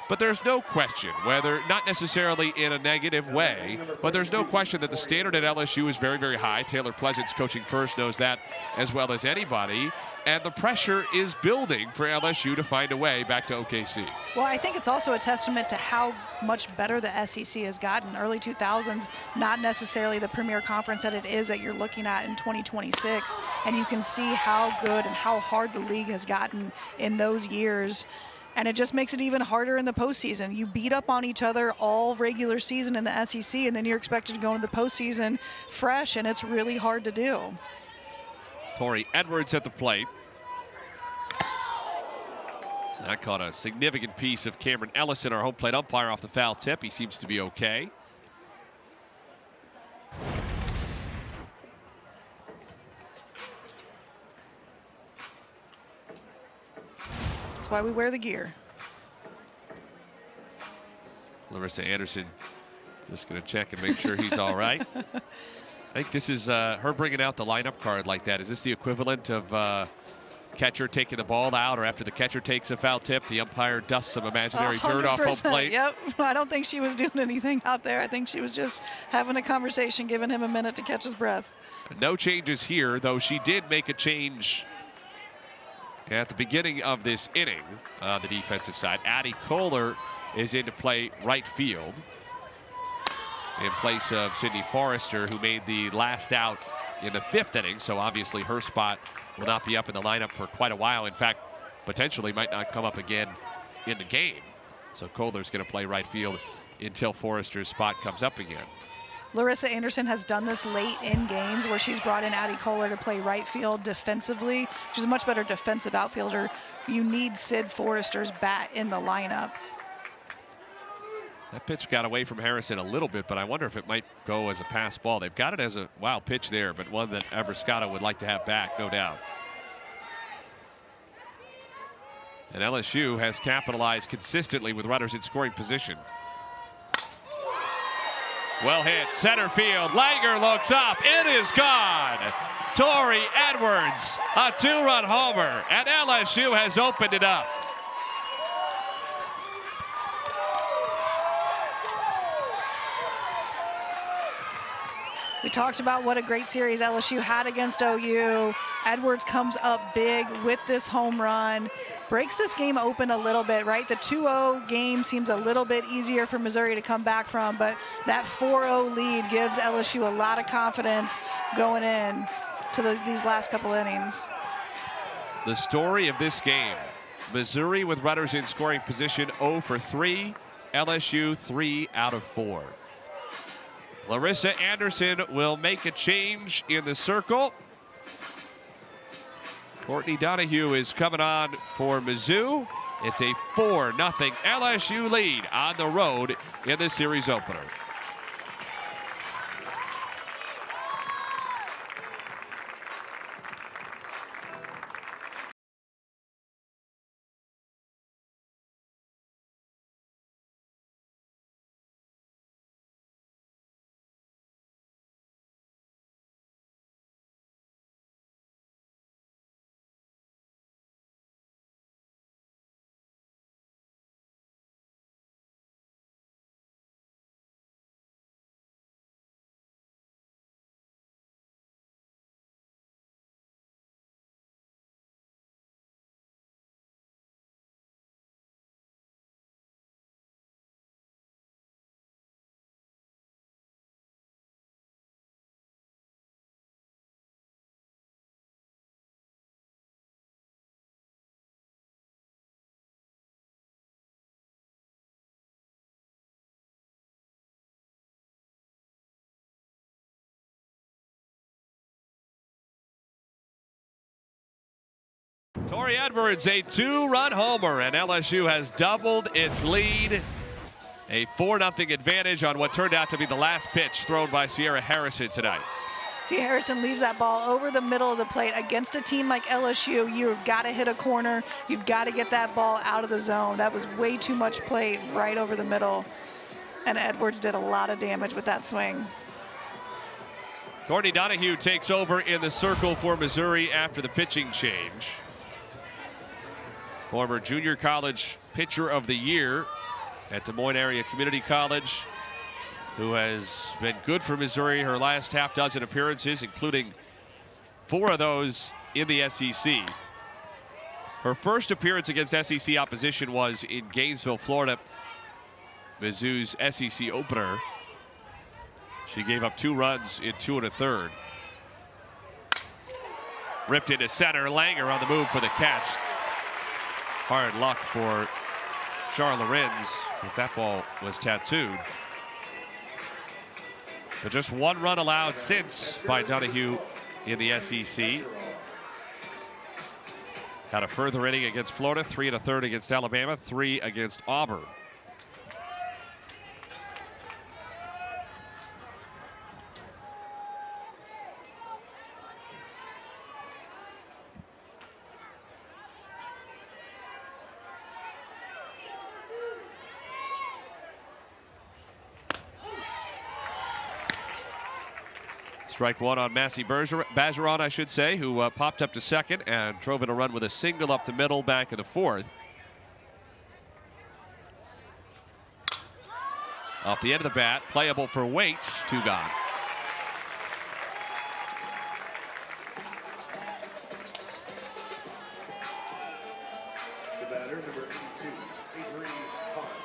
But there's no question, whether not necessarily in a negative way, but there's no question that the standard at LSU is very, very high. Taylor Pleasant's coaching first knows that as well as anybody. And the pressure is building for LSU to find a way back to OKC. Well, I think it's also a testament to how much better the SEC has gotten. Early 2000s, not necessarily the premier conference that it is that you're looking at in 2026. And you can see how good and how hard the league has gotten in those years. And it just makes it even harder in the postseason. You beat up on each other all regular season in the SEC, and then you're expected to go into the postseason fresh, and it's really hard to do. Tori Edwards at the plate. That caught a significant piece of Cameron Ellison, our home plate umpire, off the foul tip. He seems to be okay. That's why we wear the gear. Larissa Anderson just going to check and make sure he's all right. I think this is her bringing out the lineup card like that. Is this the equivalent of catcher taking the ball out, or after the catcher takes a foul tip, the umpire dusts some imaginary dirt off home plate? Yep. I don't think she was doing anything out there. I think she was just having a conversation, giving him a minute to catch his breath. No changes here, though she did make a change at the beginning of this inning on the defensive side. Addie Kohler is in to play right field in place of Sydney Forrester, who made the last out in the 5th inning. So obviously her spot will not be up in the lineup for quite a while. In fact, potentially might not come up again in the game. So Kohler's going to play right field until Forrester's spot comes up again. Larissa Anderson has done this late in games where she's brought in Addie Kohler to play right field defensively. She's a much better defensive outfielder. You need Sid Forrester's bat in the lineup. That pitch got away from Harrison a little bit, but I wonder if it might go as a pass ball. They've got it as a wild pitch there, but one that Abbracado would like to have back, no doubt. And LSU has capitalized consistently with runners in scoring position. Well hit, center field. Langer looks up. It is gone. Torrey Edwards, a 2-run homer, and LSU has opened it up. We talked about what a great series LSU had against OU. Edwards comes up big with this home run, breaks this game open a little bit, right? The 2-0 game seems a little bit easier for Missouri to come back from, but that 4-0 lead gives LSU a lot of confidence going in to these last couple innings. The story of this game, Missouri with runners in scoring position 0 for 3, LSU 3 out of 4. Larissa Anderson will make a change in the circle. Courtney Donahue is coming on for Mizzou. It's a 4-0 LSU lead on the road in the series opener. Torrey Edwards, a 2-run homer, and LSU has doubled its lead. A 4-0 advantage on what turned out to be the last pitch thrown by Sierra Harrison tonight. See, Harrison leaves that ball over the middle of the plate. Against a team like LSU, you've got to hit a corner. You've got to get that ball out of the zone. That was way too much plate right over the middle. And Edwards did a lot of damage with that swing. Courtney Donahue takes over in the circle for Missouri after the pitching change. Former junior college pitcher of the year at Des Moines Area Community College, who has been good for Missouri her last half dozen appearances, including 4 of those in the SEC. Her first appearance against SEC opposition was in Gainesville, Florida, Mizzou's SEC opener. She gave up 2 runs in 2 1/3. Ripped into center, Langer on the move for the catch. Hard luck for Char Lorenz, as that ball was tattooed. But just 1 run allowed since by Donahue in the SEC. Had a further inning against Florida, 3 1/3 against Alabama, 3 against Auburn. Strike 1 on Massey Bergeron, I should say, who popped up to second and drove in a run with a single up the middle back in the 4th. Off the end of the bat, playable for Waits, 2 gone. The batter, number 82, Avery Hart.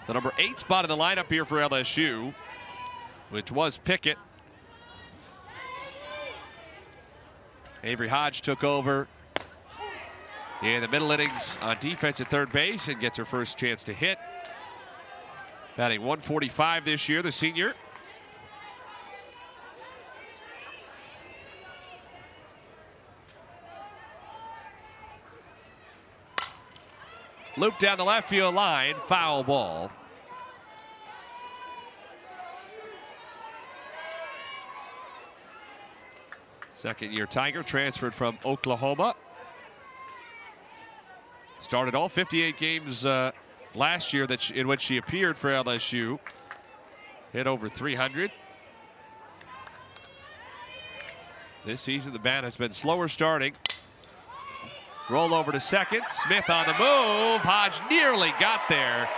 The number 8 spot in the lineup here for LSU, which was Pickett. Avery Hodge took over in the middle innings on defense at third base and gets her first chance to hit. Batting .145 this year, the senior. Loop down the left field line, foul ball. Second-year Tiger, transferred from Oklahoma. Started all 58 games last year in which she appeared for LSU. Hit over 300. This season, the bat has been slower starting. Roll over to second. Smith on the move. Hodge nearly got there,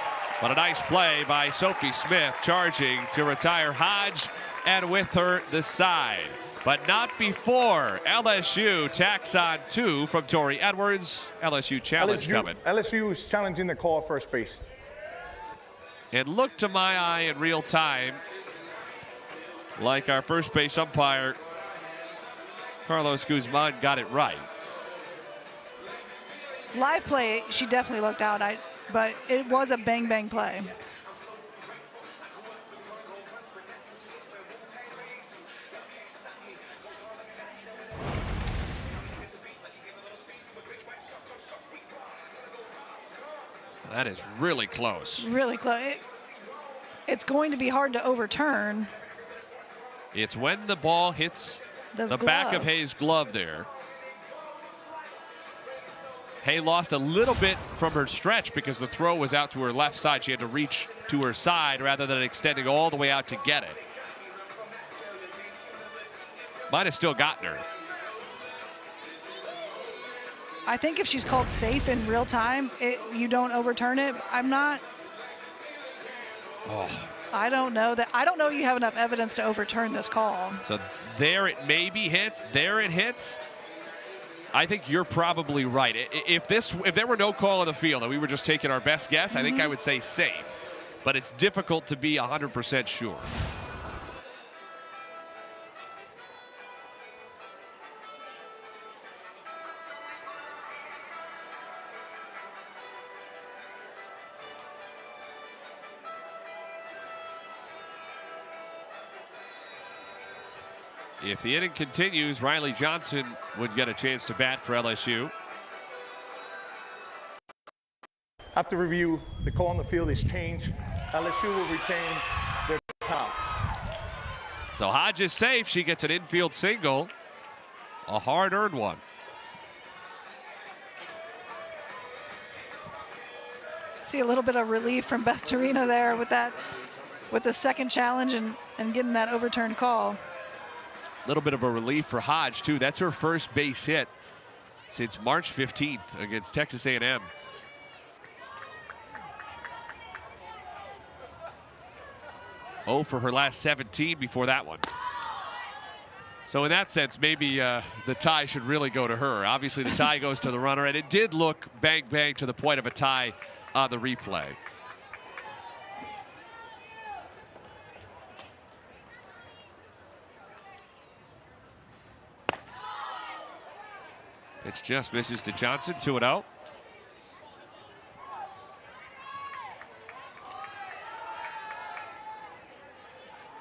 but a nice play by Sophie Smith, charging to retire Hodge, and with her the side. But not before LSU tacks on 2 from Tori Edwards. LSU challenge coming. LSU is challenging the call at first base. And look to my eye in real time, like our first base umpire, Carlos Guzman, got it right. Live play, she definitely looked out, but it was a bang-bang play. That is really close. Really close. It's going to be hard to overturn. It's when the ball hits the back of Hayes' glove there. Hay lost a little bit from her stretch because the throw was out to her left side. She had to reach to her side rather than extending all the way out to get it. Might have still gotten her. I think if she's called safe in real time, you don't overturn it. I'm not. Oh. I don't know that. I don't know you have enough evidence to overturn this call. So there it maybe hits. There it hits. I think you're probably right. If there were no call on the field and we were just taking our best guess, I think I would say safe. But it's difficult to be 100% sure. If the inning continues, Riley Johnson would get a chance to bat for LSU. After review, the call on the field is changed. LSU will retain their top. So Hodge is safe. She gets an infield single, a hard-earned one. See a little bit of relief from Beth Torino there with the second challenge and getting that overturned call. A little bit of a relief for Hodge, too. That's her first base hit since March 15th against Texas A&M. Oh, for her last 17 before that one. So in that sense, maybe the tie should really go to her. Obviously, the tie goes to the runner, and it did look bang-bang to the point of a tie on the replay. Pitch just misses to Johnson, 2-0.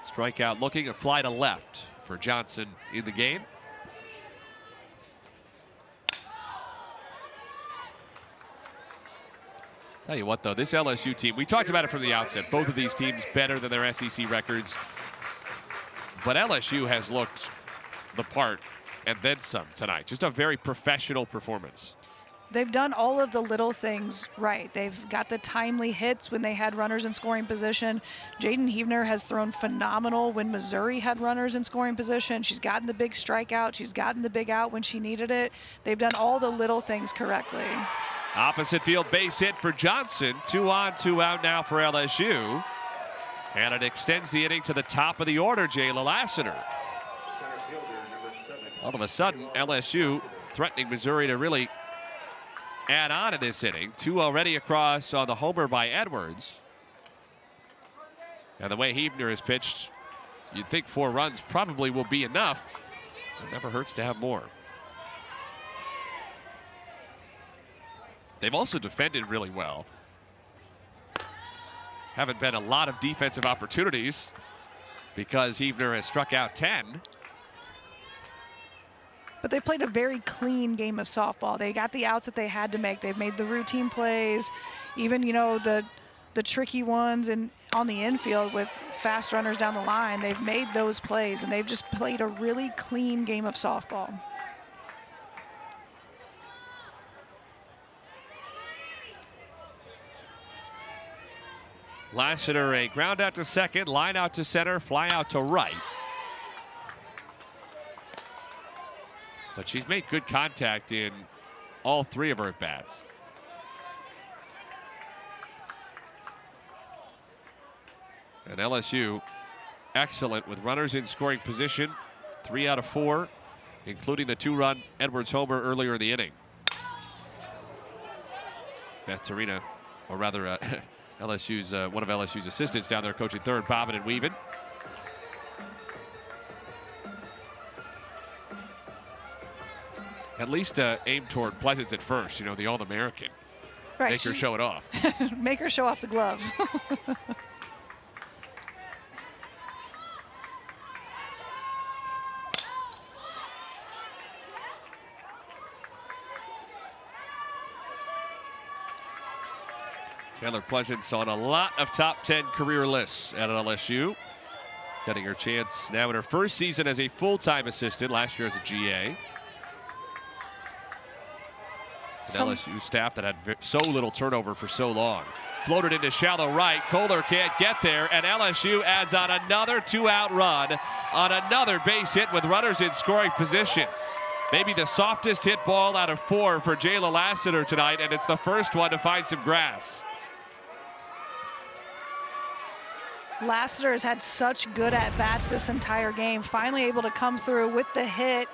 Strikeout looking, a fly to left for Johnson in the game. Tell you what, though, this LSU team, we talked about it from the outset. Both of these teams better than their SEC records. But LSU has looked the part and then some tonight. Just a very professional performance. They've done all of the little things right. They've got the timely hits when they had runners in scoring position. Jaden Heavner has thrown phenomenal when Missouri had runners in scoring position. She's gotten the big strikeout. She's gotten the big out when she needed it. They've done all the little things correctly. Opposite field base hit for Johnson. 2 on, 2 out now for LSU. And it extends the inning to the top of the order, Jayla Lassiter. All of a sudden, LSU threatening Missouri to really add on in this inning. 2 already across on the homer by Edwards. And the way Heavner has pitched, you'd think 4 runs probably will be enough. It never hurts to have more. They've also defended really well. Haven't been a lot of defensive opportunities because Heavner has struck out 10. But they played a very clean game of softball. They got the outs that they had to make. They've made the routine plays, even, you know, the tricky ones and on the infield with fast runners down the line. They've made those plays, and they've just played a really clean game of softball. Lassiter, a ground out to second, line out to center, fly out to right. But she's made good contact in all 3 of her at-bats. And LSU, excellent with runners in scoring position, 3 out of 4, including the 2-run Edwards homer earlier in the inning. Beth Torina, or rather LSU's one of LSU's assistants down there coaching third, bobbing and weaving. At least aim toward Pleasance at first, you know, the All-American. Right. Make her show it off. Make her show off the glove. Taylor Pleasance on a lot of top 10 career lists at LSU. Getting her chance now in her first season as a full-time assistant, last year as a GA. An LSU staff that had so little turnover for so long. Floated into shallow right. Kohler can't get there, and LSU adds on another 2-out run on another base hit with runners in scoring position. Maybe the softest hit ball out of 4 for Jayla Lassiter tonight, and it's the first one to find some grass. Lassiter has had such good at-bats this entire game, finally able to come through with the hit.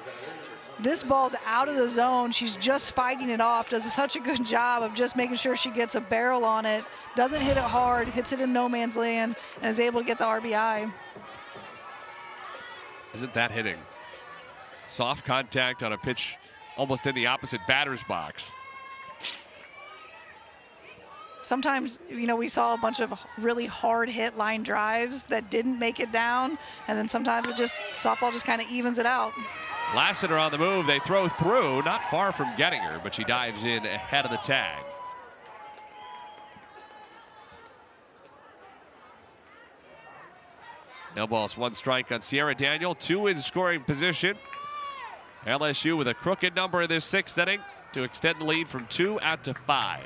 This ball's out of the zone. She's just fighting it off, does such a good job of just making sure she gets a barrel on it, doesn't hit it hard, hits it in no man's land, and is able to get the RBI. Isn't that hitting? Soft contact on a pitch almost in the opposite batter's box. Sometimes, you know, we saw a bunch of really hard hit line drives that didn't make it down, and then sometimes softball just kind of evens it out. Lassiter on the move. They throw through, not far from getting her, but she dives in ahead of the tag. No balls, 1 strike on Sierra Daniel, 2 in scoring position. LSU with a crooked number in this 6th inning to extend the lead from 2 out to 5.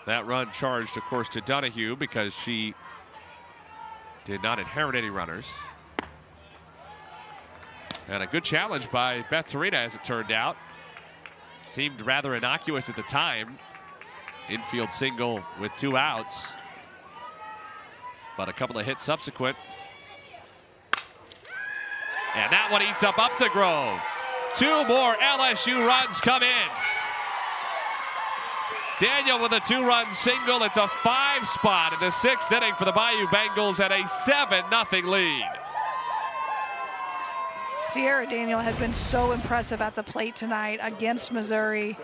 That run charged, of course, to Donahue because she did not inherit any runners. And a good challenge by Beth Torina, as it turned out. Seemed rather innocuous at the time. Infield single with 2 outs. But a couple of hits subsequent. And that one eats up the Grove. 2 more LSU runs come in. Daniel with a 2-run single. It's a 5 spot in the 6th inning for the Bayou Bengals at a 7-0 lead. Sierra Daniel has been so impressive at the plate tonight against Missouri.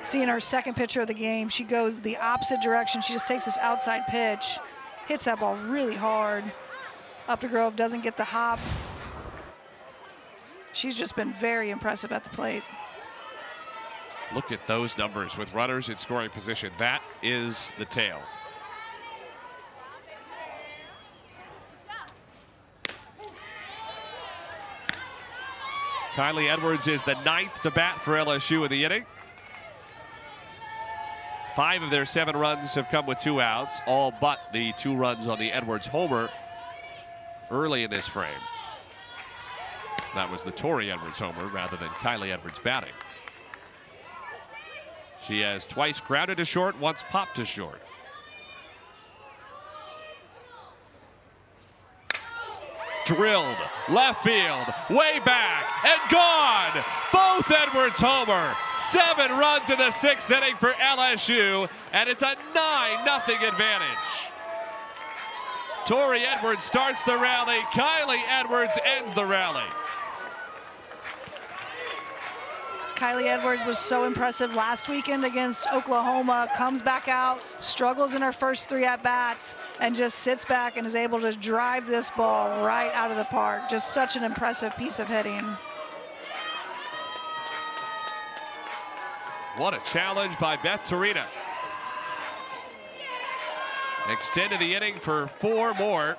Seeing her second pitcher of the game, she goes the opposite direction. She just takes this outside pitch, hits that ball really hard. Updegrove doesn't get the hop. She's just been very impressive at the plate. Look at those numbers with runners in scoring position. That is the tale. Kylie Edwards is the 9th to bat for LSU in the inning. 5 of their 7 runs have come with 2 outs, all but the 2 runs on the Edwards homer early in this frame. That was the Tori Edwards homer rather than Kylie Edwards batting. She has twice grounded to short, once popped to short. Drilled, left field, way back, and gone! Both Edwards homer. 7 runs in the 6th inning for LSU, and it's a 9-0 advantage. Tori Edwards starts the rally. Kylie Edwards ends the rally. Kylie Edwards was so impressive last weekend against Oklahoma, comes back out, struggles in her first 3 at-bats, and just sits back and is able to drive this ball right out of the park. Just such an impressive piece of hitting. What a challenge by Beth Torina. Extended the inning for 4 more.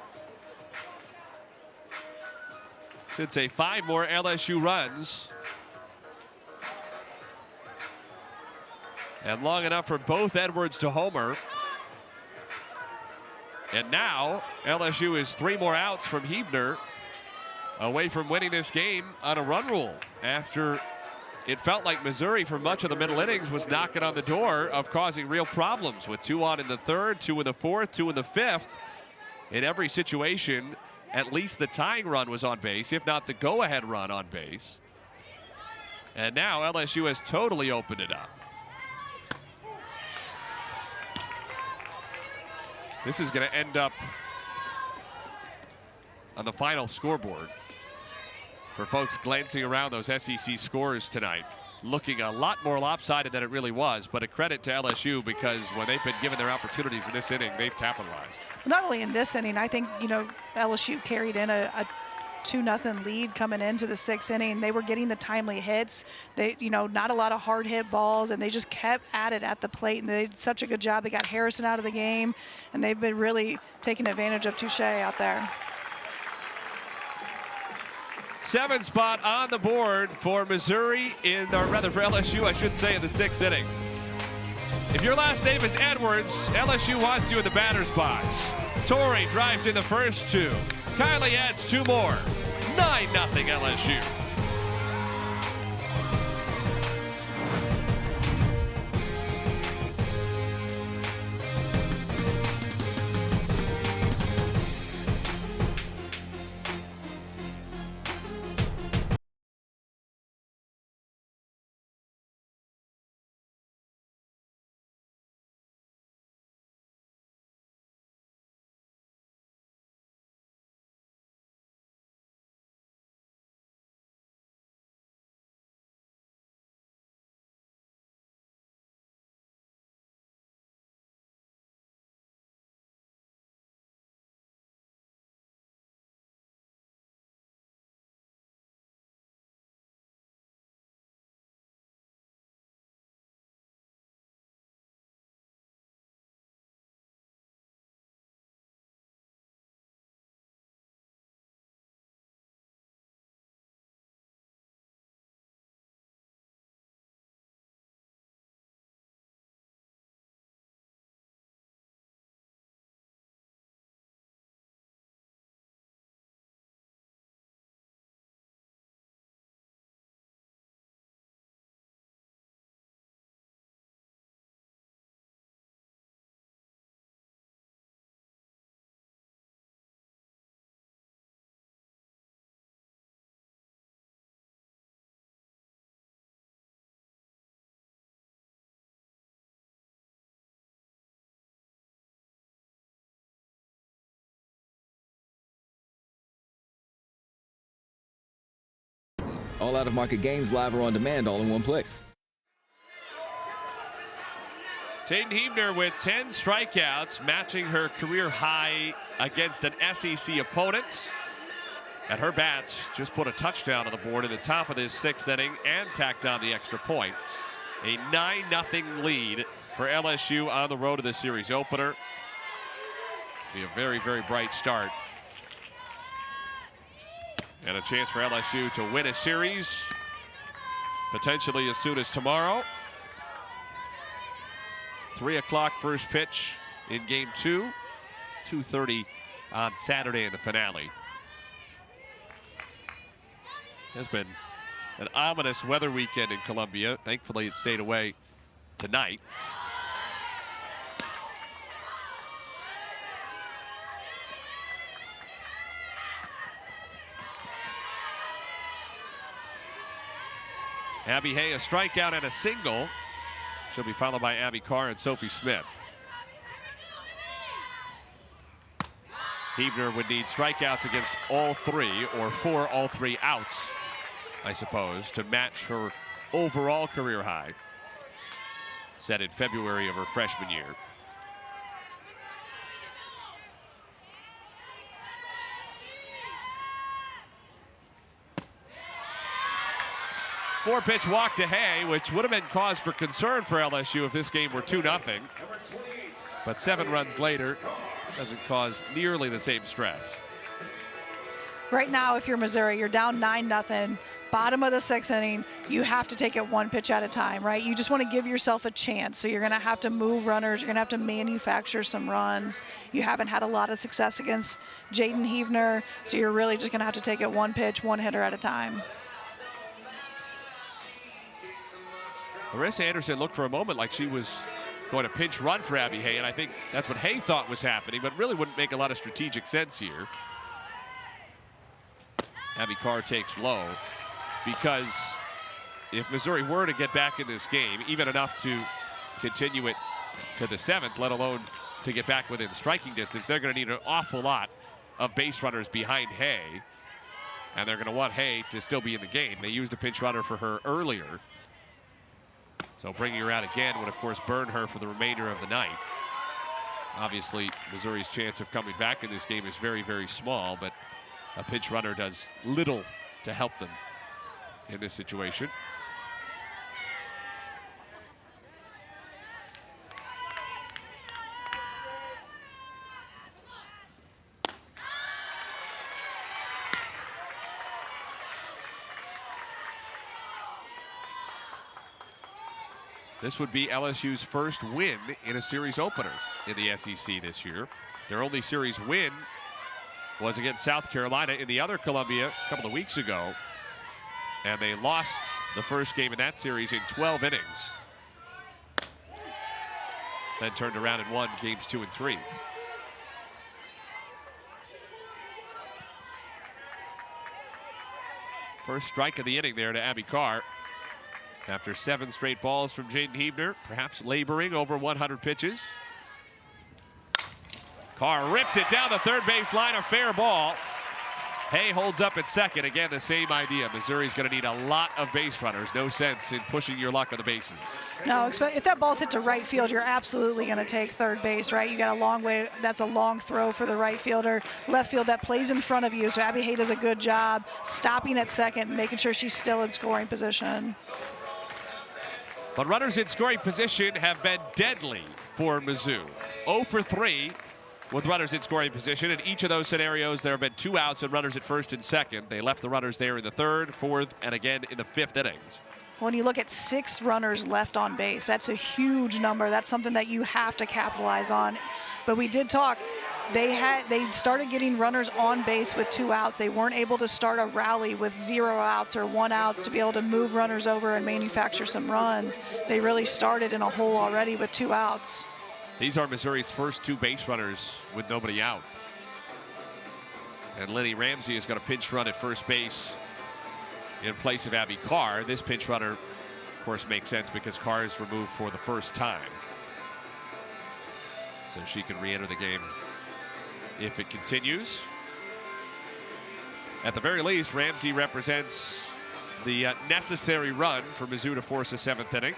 Should say 5 more LSU runs. And long enough for both Edwards to homer. And now LSU is 3 more outs from Huebner, away from winning this game on a run rule, after it felt like Missouri for much of the middle innings was knocking on the door of causing real problems, with 2 on in the 3rd, 2 in the 4th, 2 in the 5th. In every situation, at least the tying run was on base, if not the go-ahead run on base. And now LSU has totally opened it up. This is going to end up on the final scoreboard. For folks glancing around those SEC scores tonight, looking a lot more lopsided than it really was, but a credit to LSU, because when they've been given their opportunities in this inning, they've capitalized. Not only in this inning, I think, LSU carried in a 2-0 lead coming into the 6th inning. They were getting the timely hits. They, not a lot of hard hit balls, and they just kept at it at the plate, and they did such a good job. They got Harrison out of the game, and they've been really taking advantage of Touche out there. 7th spot on the board for Missouri or rather for LSU, I should say, in the 6th inning. If your last name is Edwards, LSU wants you in the batter's box. Torrey drives in the first 2. Kylie adds 2 more. 9-0 LSU. All out-of-market games live or on demand, all in one place. Jaden Huebner with 10 strikeouts, matching her career high against an SEC opponent. And her bats just put a touchdown on the board at the top of this 6th inning and tacked on the extra point. A 9-0 lead for LSU on the road to the series opener. Be a very, very bright start. And a chance for LSU to win a series, potentially as soon as tomorrow. 3 o'clock first pitch in game 2. 2:30 on Saturday in the finale. Has been an ominous weather weekend in Columbia. Thankfully, it stayed away tonight. Abby Hay, a strikeout and a single. She'll be followed by Abby Carr and Sophie Smith. Huebner would need strikeouts against all 3, or for all 3 outs, I suppose, to match her overall career high, set in February of her freshman year. Four-pitch walk to Hay, which would have been cause for concern for LSU if this game were 2-0. But 7 runs later, doesn't cause nearly the same stress. Right now, if you're Missouri, you're down 9-0, bottom of the 6th inning. You have to take it one pitch at a time, right? You just want to give yourself a chance. So you're going to have to move runners. You're going to have to manufacture some runs. You haven't had a lot of success against Jaden Heavner, so you're really just going to have to take it one pitch, one hitter at a time. Larissa Anderson looked for a moment like she was going to pinch run for Abby Hay, and I think that's what Hay thought was happening, but really wouldn't make a lot of strategic sense here. Abby Carr takes low, because if Missouri were to get back in this game, even enough to continue it to the 7th, let alone to get back within striking distance, they're going to need an awful lot of base runners behind Hay, and they're going to want Hay to still be in the game. They used a pinch runner for her earlier, so bringing her out again would, of course, burn her for the remainder of the night. Obviously, Missouri's chance of coming back in this game is very, very small, but a pinch runner does little to help them in this situation. This would be LSU's first win in a series opener in the SEC this year. Their only series win was against South Carolina in the other Columbia a couple of weeks ago, and they lost the first game in that series in 12 innings. Then turned around and won games 2 and 3. First strike of the inning there to Abby Carr. After 7 straight balls from Jaden Heavner, perhaps laboring over 100 pitches. Carr rips it down the third base line, a fair ball. Hay holds up at second. Again, the same idea. Missouri's going to need a lot of base runners. No sense in pushing your luck on the bases. No, if that ball's hit to right field, you're absolutely going to take third base, right? You got a long way. That's a long throw for the right fielder. Left field, that plays in front of you. So Abby Hay does a good job stopping at second, making sure she's still in scoring position. But runners in scoring position have been deadly for Mizzou. 0 for 3 with runners in scoring position. In each of those scenarios, there have been 2 outs and runners at first and second. They left the runners there in the 3rd, 4th, and again in the 5th innings. When you look at 6 runners left on base, that's a huge number. That's something that you have to capitalize on. But we did talk. They started getting runners on base with 2 outs. They weren't able to start a rally with 0 outs or 1 outs to be able to move runners over and manufacture some runs. They really started in a hole already with 2 outs. These are Missouri's first 2 base runners with nobody out. And Lenny Ramsey is going to pinch run at first base in place of Abby Carr. This pinch runner, of course, makes sense because Carr is removed for the first time. So she can re-enter the game if it continues. At the very least, Ramsey represents the necessary run for Mizzou to force a 7th inning.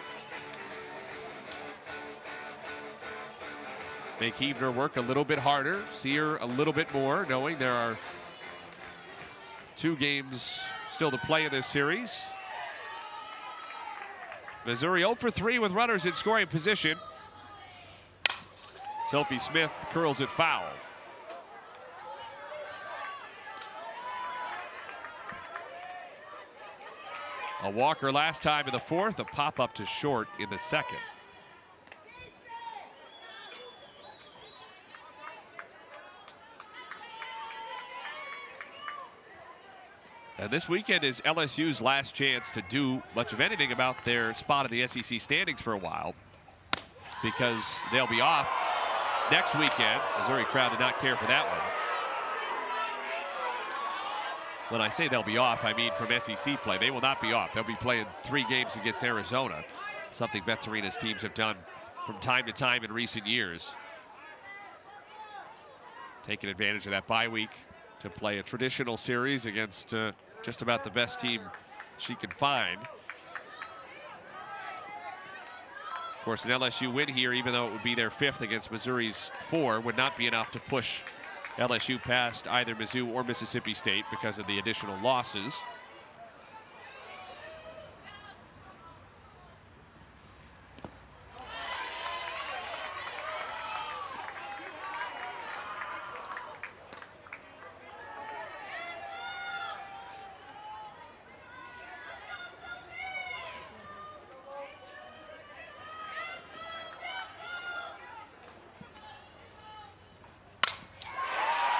Make Heavner work a little bit harder, see her a little bit more, knowing there are 2 games still to play in this series. Missouri 0 for 3 with runners in scoring position. Sophie Smith curls it foul. A walker last time in the 4th, a pop-up to short in the 2nd. And this weekend is LSU's last chance to do much of anything about their spot in the SEC standings for a while, because they'll be off next weekend. Missouri crowd did not care for that one. When I say they'll be off, I mean from SEC play. They will not be off. They'll be playing 3 games against Arizona, something Beth Serena's teams have done from time to time in recent years. Taking advantage of that bye week to play a traditional series against just about the best team she can find. course, an LSU win here, even though it would be their 5th against Missouri's 4, would not be enough to push LSU past either Mizzou or Mississippi State because of the additional losses.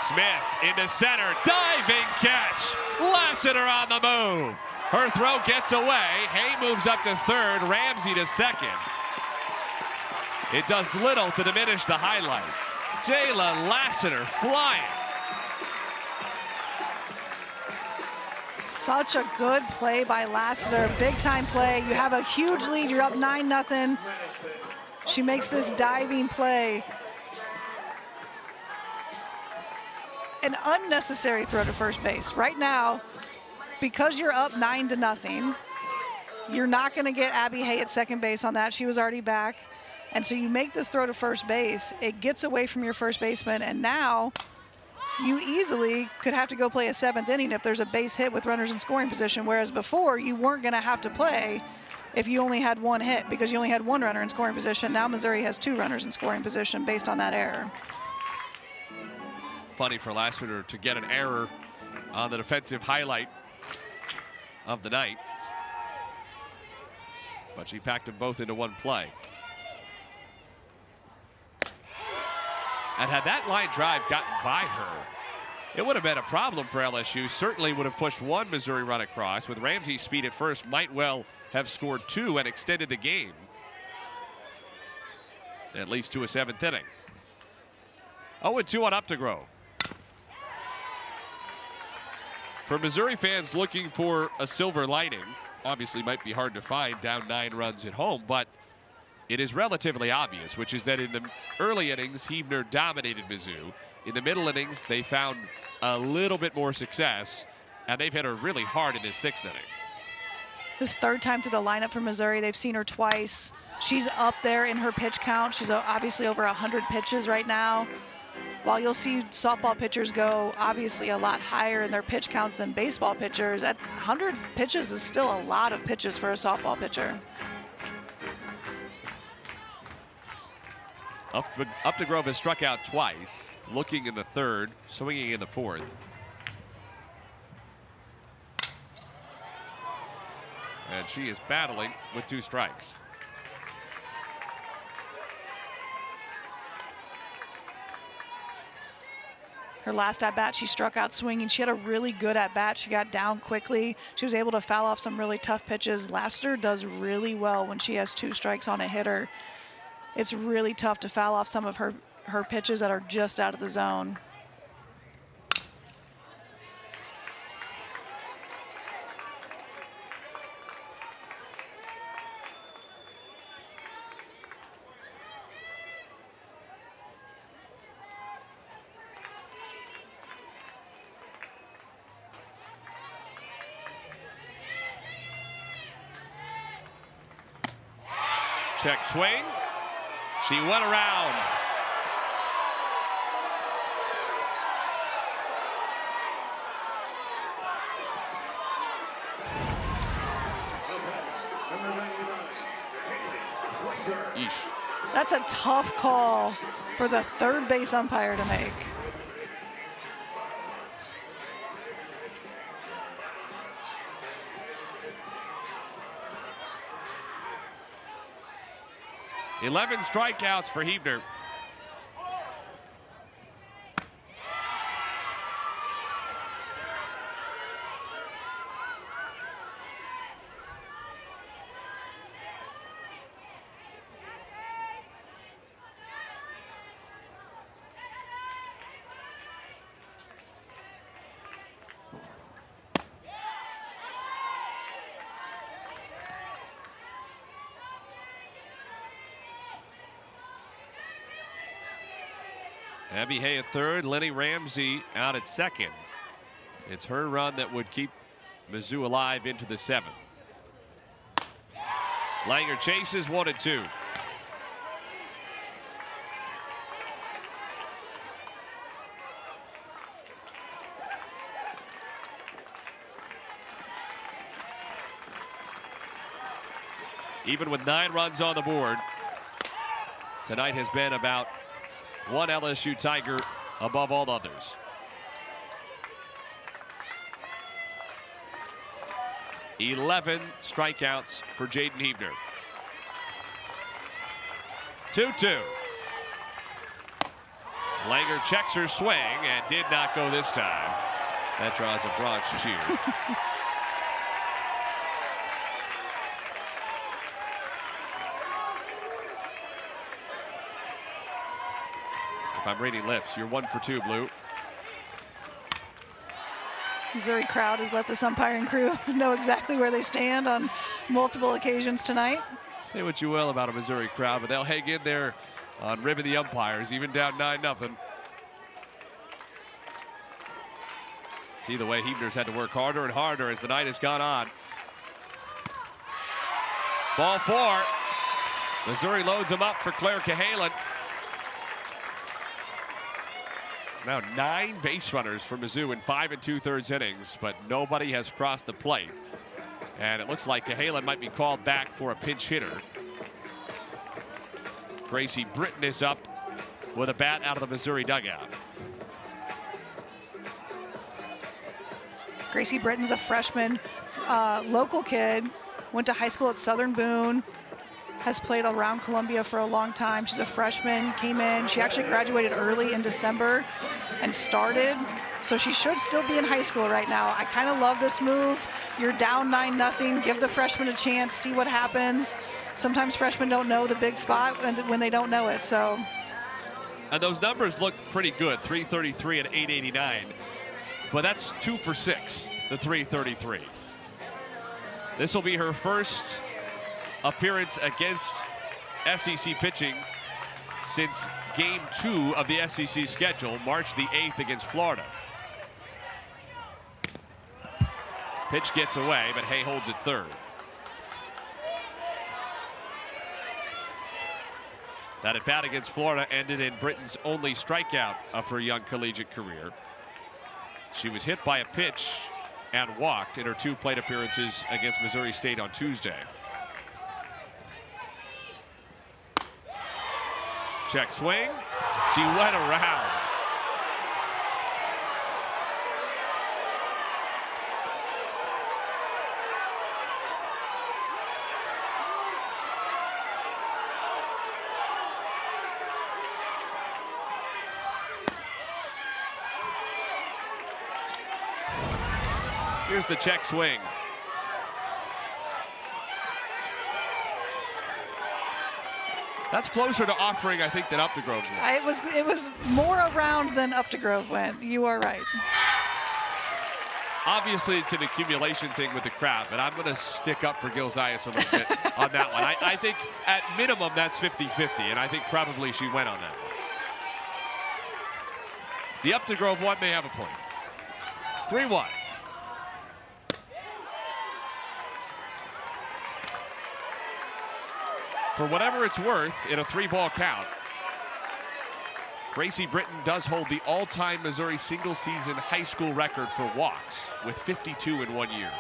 Smith into center, diving catch. Lassiter on the move. Her throw gets away. Hay moves up to third, Ramsey to second. It does little to diminish the highlight. Jayla Lassiter flying. Such a good play by Lassiter, big time play. You have a huge lead, you're up 9-0. She makes this diving play. An unnecessary throw to first base. Right now, because you're up 9-0, you're not going to get Abby Hay at second base on that. She was already back. And so you make this throw to first base. It gets away from your first baseman, and now you easily could have to go play a 7th inning if there's a base hit with runners in scoring position, whereas before you weren't going to have to play if you only had 1 hit because you only had 1 runner in scoring position. Now Missouri has 2 runners in scoring position based on that error. Funny for Lassiter to get an error on the defensive highlight of the night. But she packed them both into one play. And had that line drive gotten by her, it would have been a problem for LSU. Certainly would have pushed 1 Missouri run across. With Ramsey's speed at first, might well have scored 2 and extended the game, at least to a 7th inning. 0-2 on Updegrove. For Missouri fans looking for a silver lining, obviously might be hard to find down 9 runs at home, but it is relatively obvious, which is that in the early innings, Huebner dominated Mizzou. In the middle innings, they found a little bit more success, and they've hit her really hard in this 6th inning. This 3rd time through the lineup for Missouri, they've seen her twice. She's up there in her pitch count. She's obviously over 100 pitches right now. While you'll see softball pitchers go obviously a lot higher in their pitch counts than baseball pitchers, at 100 pitches is still a lot of pitches for a softball pitcher. Updegrove has struck out twice, looking in the 3rd, swinging in the 4th. And she is battling with 2 strikes. Her last at-bat, she struck out swinging. She had a really good at-bat. She got down quickly. She was able to foul off some really tough pitches. Lassiter does really well when she has 2 strikes on a hitter. It's really tough to foul off some of her pitches that are just out of the zone. Check swing. She went around. Eesh. That's a tough call for the 3rd base umpire to make. Eleven strikeouts for Huebner. Abby Hay at 3rd, Lenny Ramsey out at 2nd. It's her run that would keep Mizzou alive into the 7th. Langer chases 1-2. even with 9 runs on the board. Tonight has been about one LSU Tiger above all others. "11 strikeouts for Jaden Huebner." 2-2. Langer checks her swing and did not go this time. That draws a Bronx cheer. If I'm reading lips, you're 1 for 2, Blue. Missouri crowd has let this umpiring crew know exactly where they stand on multiple occasions tonight. Say what you will about a Missouri crowd, but they'll hang in there on ribbing the umpires, even down 9-0. See the way Huebner's had to work harder and harder as the night has gone on. Ball 4. Missouri loads them up for Claire Cahalan. Now 9 base runners for Mizzou in 5 2/3 innings, but nobody has crossed the plate. And it looks like Cahalan might be called back for a pinch hitter. Gracie Britton is up with a bat out of the Missouri dugout. Gracie Britton's a freshman, local kid, went to high school at Southern Boone, has played around Columbia for a long time. She's a freshman, came in. She actually graduated early in December and started, so she should still be in high school right now. I kind of love this move. You're down 9-0, give the freshman a chance, see what happens. Sometimes freshmen don't know the big spot when they don't know it, so. And those numbers look pretty good, 333 and 889. But that's 2 for 6, the 333. This will be her first appearance against SEC pitching since Game 2 of the SEC schedule, March the 8th against Florida. Pitch gets away, but Hay holds it third. That at bat against Florida ended in Britton's only strikeout of her young collegiate career. She was hit by a pitch and walked in her 2 plate appearances against Missouri State on Tuesday. Check swing. She went around. Here's the check swing. That's closer to offering, I think, than Updegrove was. It was more around than Updegrove went. You are right. Obviously, it's an accumulation thing with the crowd, but I'm going to stick up for Gil Zayas a little bit on that one. I think at minimum that's 50-50, and I think probably she went on that one. The Updegrove one may have a point. 3-1. For whatever it's worth, in a 3-ball count, Gracie Britton does hold the all-time Missouri single-season high school record for walks with 52 in 1 year.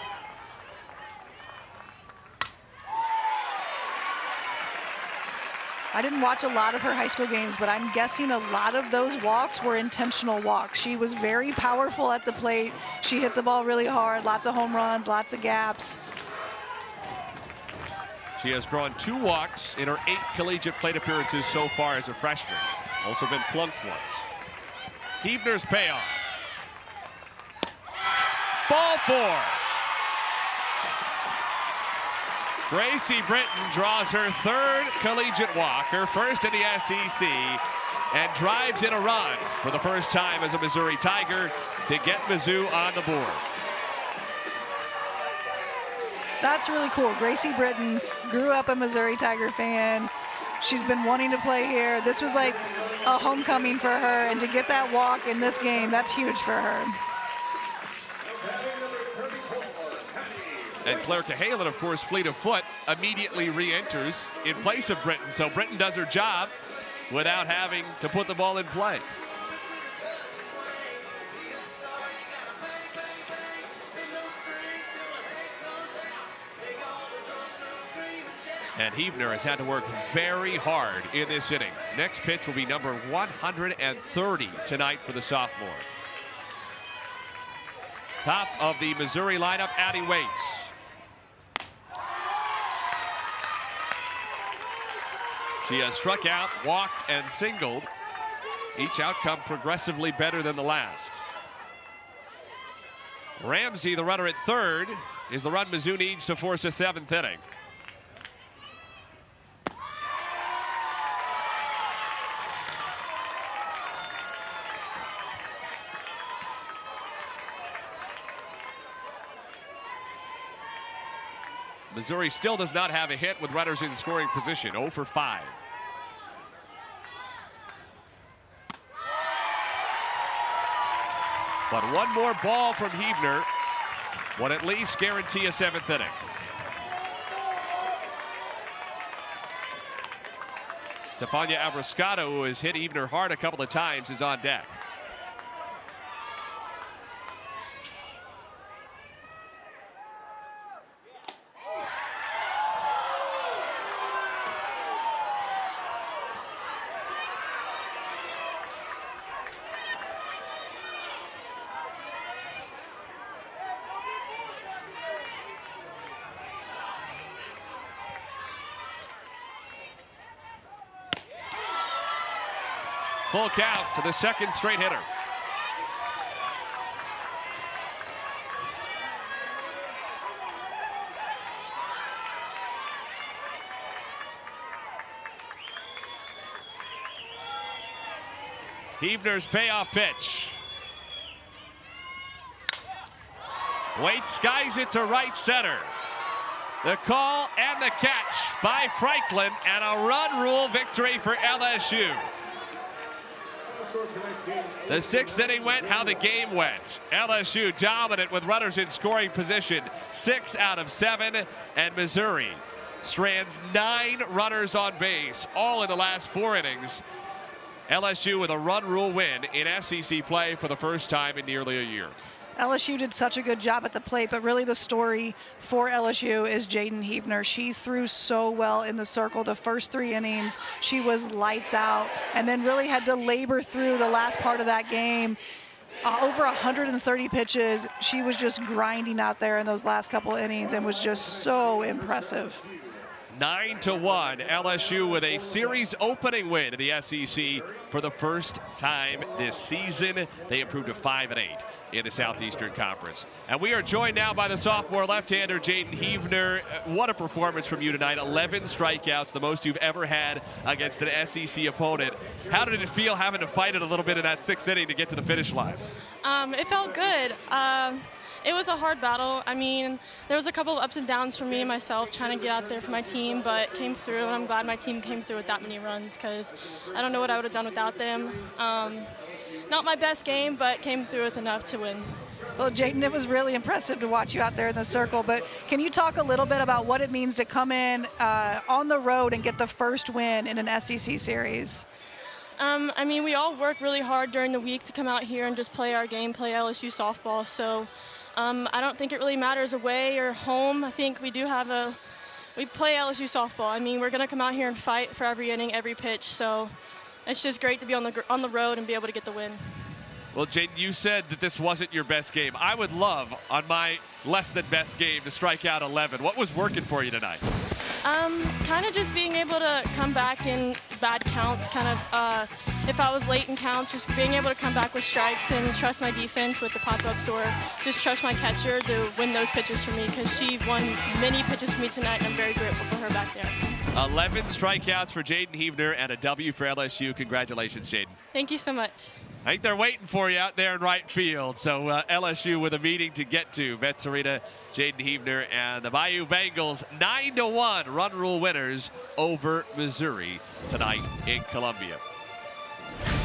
I didn't watch a lot of her high school games, but I'm guessing a lot of those walks were intentional walks. She was very powerful at the plate. She hit the ball really hard, lots of home runs, lots of gaps. She has drawn 2 walks in her 8 collegiate plate appearances so far as a freshman. Also been plunked once. Huebner's payoff. Ball 4. Gracie Britton draws her 3rd collegiate walk, her first in the SEC, and drives in a run for the first time as a Missouri Tiger to get Mizzou on the board. That's really cool. Gracie Britton grew up a Missouri Tiger fan. She's been wanting to play here. This was like a homecoming for her, and to get that walk in this game, that's huge for her. And Claire Cahalan, of course, fleet of foot, immediately re-enters in place of Britton. So Britton does her job without having to put the ball in play. And Huebner has had to work very hard in this inning. Next pitch will be number 130 tonight for the sophomore. Top of the Missouri lineup, Addie Waits. She has struck out, walked, and singled. Each outcome progressively better than the last. Ramsey, the runner at third, is the run Mizzou needs to force a 7th inning. Missouri still does not have a hit with runners in scoring position, 0 for 5. But one more ball from Huebner would at least guarantee a 7th inning. Stefania Abrascato, who has hit Huebner hard a couple of times, is on deck. Full count to the second straight hitter. Huebner's payoff pitch. Waits skies it to right center. The call and the catch by Franklin, and a run rule victory for LSU. The 6th inning went how the game went. LSU dominant with runners in scoring position, 6 out of 7, and Missouri strands 9 runners on base, all in the last 4 innings. LSU with a run rule win in SEC play for the first time in nearly a year. LSU did such a good job at the plate, but really the story for LSU is Jaden Huebner. She threw so well in the circle the first 3 innings. She was lights out, and then really had to labor through the last part of that game. Over 130 pitches. She was just grinding out there in those last couple innings and was just so impressive. 9-1, LSU with a series opening win in the SEC for the first time this season. They improved to 5-8 in the Southeastern Conference. And we are joined now by the sophomore left-hander, Jaden Huebner. What a performance from you tonight. 11 strikeouts, the most you've ever had against an SEC opponent. How did it feel having to fight it a little bit in that 6th inning to get to the finish line? It felt good. It was a hard battle. I mean, there was a couple of ups and downs for me and myself trying to get out there for my team, but came through, and I'm glad my team came through with that many runs, because I don't know what I would have done without them. Not my best game, but came through with enough to win. Well, Jaden, it was really impressive to watch you out there in the circle, but can you talk a little bit about what it means to come in on the road and get the first win in an SEC series? I mean, we all work really hard during the week to come out here and just play our game, play LSU softball, so I don't think it really matters away or home. I think we play LSU softball. I mean, we're going to come out here and fight for every inning, every pitch. So it's just great to be on the road and be able to get the win. Well, Jaden, you said that this wasn't your best game. I would love, on my less than best game, to strike out 11. What was working for you tonight? Kind of just being able to come back in bad counts, if I was late in counts, just being able to come back with strikes and trust my defense with the pop-ups, or just trust my catcher to win those pitches for me, because she won many pitches for me tonight, and I'm very grateful for her back there. 11 strikeouts for Jaden Huebner and a W for LSU. Congratulations, Jaden. Thank you so much. I think they're waiting for you out there in right field. So LSU with a meeting to get to. Vets Arena, Jaden Huebner, and the Bayou Bengals 9-1 run rule winners over Missouri tonight in Columbia.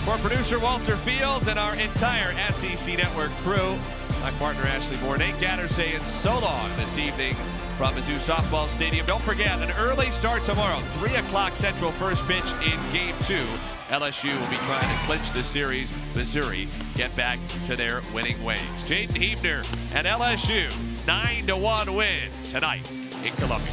For producer Walter Fields and our entire SEC Network crew, my partner Ashley Moore, Nate Gatter saying so long this evening from Mizzou Softball Stadium. Don't forget, an early start tomorrow, 3 o'clock Central, first pitch in Game 2. LSU will be trying to clinch the series. Missouri get back to their winning ways. Jaden Huebner and LSU, 9-1 win tonight in Columbia.